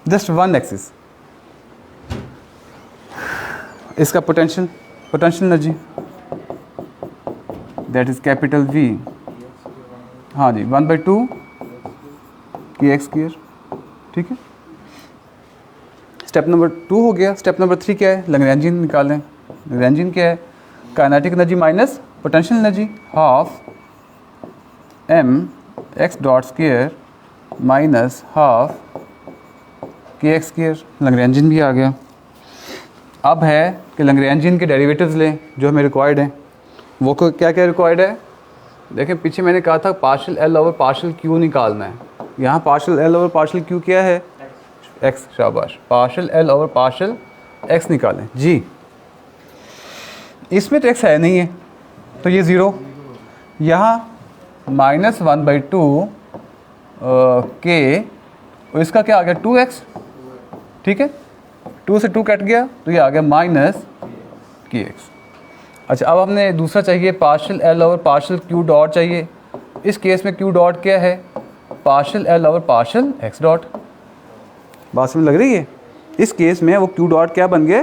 जस्ट वन एक्सिस। इसका potential energy that is capital V, हाँ जी 1/2 kx स्क्वायर। ठीक है, स्टेप नंबर 2 हो गया। स्टेप नंबर 3 क्या है, लैग्रेंजियन निकालें। लैग्रेंजियन क्या है, kinetic energy minus potential energy, half m x dot square minus half kx square. Lagrangian भी आ गया। अब है कि लैग्रेंजियन के डेरिवेटिव्स लें जो हमें रिक्वायर्ड हैं। वो क्या क्या रिक्वायर्ड है, देखें पीछे मैंने कहा था partial L over partial Q निकालना है। यहाँ partial L over partial Q क्या है, एक्स, शाबाश। Partial L over partial x निकालें जी। इसमें तो एक्स है नहीं है, तो ये ज़ीरो। यहाँ -1/2 के, और इसका क्या आ गया 2x। ठीक है, 2 से 2 कट गया तो ये आ गया -kx। अच्छा, अब हमने दूसरा चाहिए partial L over partial Q dot चाहिए। इस केस में क्यू डॉट क्या है, partial L over partial x dot. बात समझ लग रही है, इस केस में वो क्यू डॉट क्या बन गए।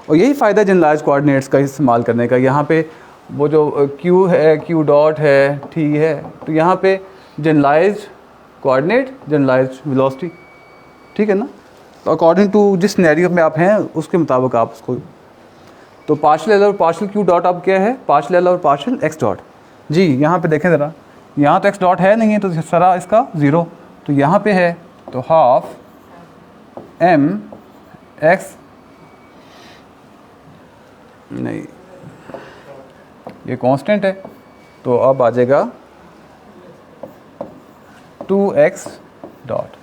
और यही फ़ायदा जनरलाइज कोऑर्डिनेट्स का इस्तेमाल करने का। यहाँ पे वो जो क्यू है, क्यू डॉट है, ठीक है, तो यहाँ पे जनरलाइज कोऑर्डिनेट, जनरलाइज वेलोसिटी। ठीक है ना, तो अकॉर्डिंग टू जिस सिनेरियो में आप हैं उसके मुताबिक आप उसको। तो पार्शियल एल और पार्शियल क्यू डॉट अब क्या है, पार्शियल एल और पार्शियल एक्स डॉट जी। यहाँ पे देखें ज़रा, यहाँ तो एक्स डॉट है नहीं है, तो सारा इसका ज़ीरो। तो यहाँ पे है तो हाफ m x, नहीं ये कांस्टेंट है, तो अब आ जाएगा 2x डॉट।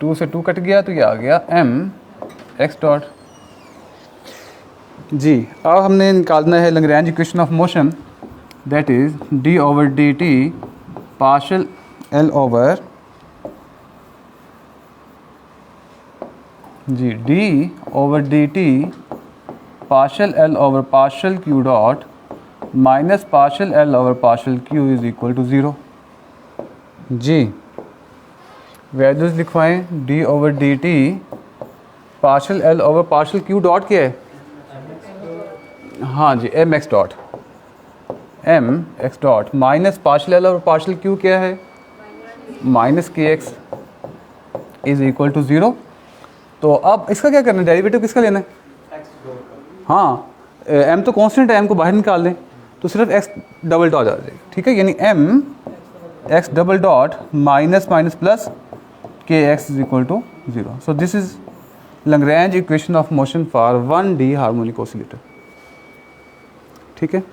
2 से 2 कट गया तो ये आ गया m x डॉट जी। अब हमने निकालना है Lagrange equation of motion, that is d/dt partial l over जी, d/dt partial l over partial q dot minus partial l over partial q is equal to 0 जी। वैल्यूज लिखवाएं, d/dt partial l over partial q dot क्या है, हाँ जी mx dot minus partial l over partial q क्या है, minus kx is equal to 0। तो अब इसका क्या करना है, डेरिवेटिव किसका लेना है, हाँ m तो कांस्टेंट है, m को बाहर निकाल लें तो सिर्फ x डबल डॉट आ जाएगा। ठीक है, यानी m x double dot minus minus plus k x is equal to 0। So this is Lagrange equation of motion for 1D harmonic oscillator. ठीक है,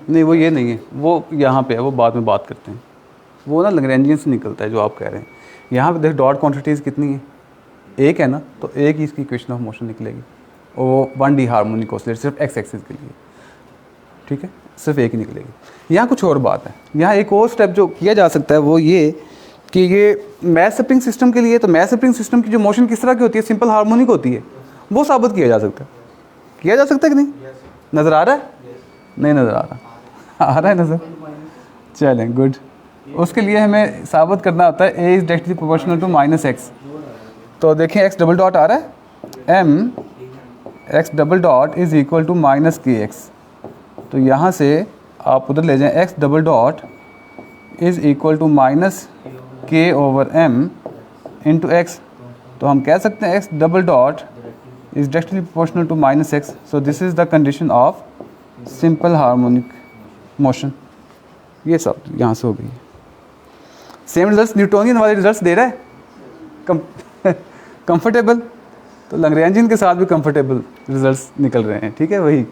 नहीं वो ये नहीं है, वो यहाँ पे है, वो बाद में बात करते हैं। वो ना लैग्रेंजियन से निकलता है जो आप कह रहे हैं। यहाँ पे देख डॉट क्वांटिटीज़ कितनी है, एक है ना, तो एक ही इसकी इक्वेशन ऑफ मोशन निकलेगी। वो 1D हार्मोनिक ऑसिलेटर सिर्फ एक्स एक्सिस के लिए। ठीक है, सिर्फ एक ही निकलेगी। यहाँ कुछ और बात है, यहाँ एक और स्टेप जो किया जा सकता है वो ये कि ये मैथ स्प्रिंग सिस्टम के लिए, तो मैथ स्प्रिंग सिस्टम की जो मोशन किस तरह की होती है, सिंपल हार्मोनिक होती है, वो साबित किया जा सकता है। किया जा सकता है कि नहीं? नज़र आ रहा है? नहीं नज़र आ रहा, आ रहा है नज़र? चलें गुड। उसके लिए हमें साबित करना होता है a is directly proportional to minus x. तो देखें एक्स डबल डॉट आ रहा है, m x double dot is equal to minus k x. तो यहाँ से आप उधर ले जाएं, x double dot is equal to minus k over m into x. तो हम कह सकते हैं x double dot is directly proportional to minus x. So this is the condition of simple harmonic motion. ये सब यहाँ से हो गई। सेम रिजल्ट्स न्यूटोनियन वाले रिजल्ट्स दे रहा है, कंफर्टेबल। तो लैग्रेंजियन के साथ भी कंफर्टेबल रिजल्ट्स निकल रहे हैं, ठीक है वही।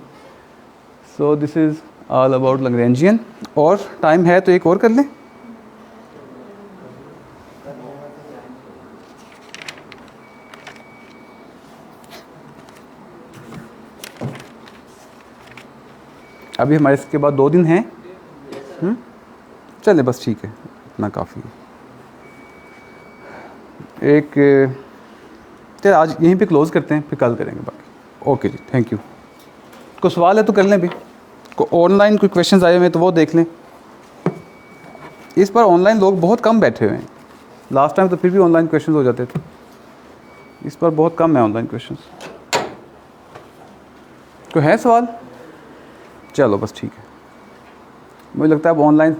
सो this is all about Lagrangian. और टाइम है तो एक और कर लें। अभी हमारे इसके बाद 2 दिन हैं। चले बस ठीक है, इतना काफ़ी है। एक चल आज यहीं पे क्लोज़ करते हैं, फिर कल करेंगे बाकी। ओके जी, थैंक यू। कोई सवाल है तो कर लें भी, को ऑनलाइन कोई क्वेश्चंस आए हुए हैं तो वो देख लें। इस बार ऑनलाइन लोग बहुत कम बैठे हुए हैं, लास्ट टाइम तो फिर भी ऑनलाइन क्वेश्चंस हो जाते थे, इस बार बहुत कम है ऑनलाइन क्वेश्चंस। कोई है सवाल? चलो बस ठीक है। मुझे लगता है अब ऑनलाइन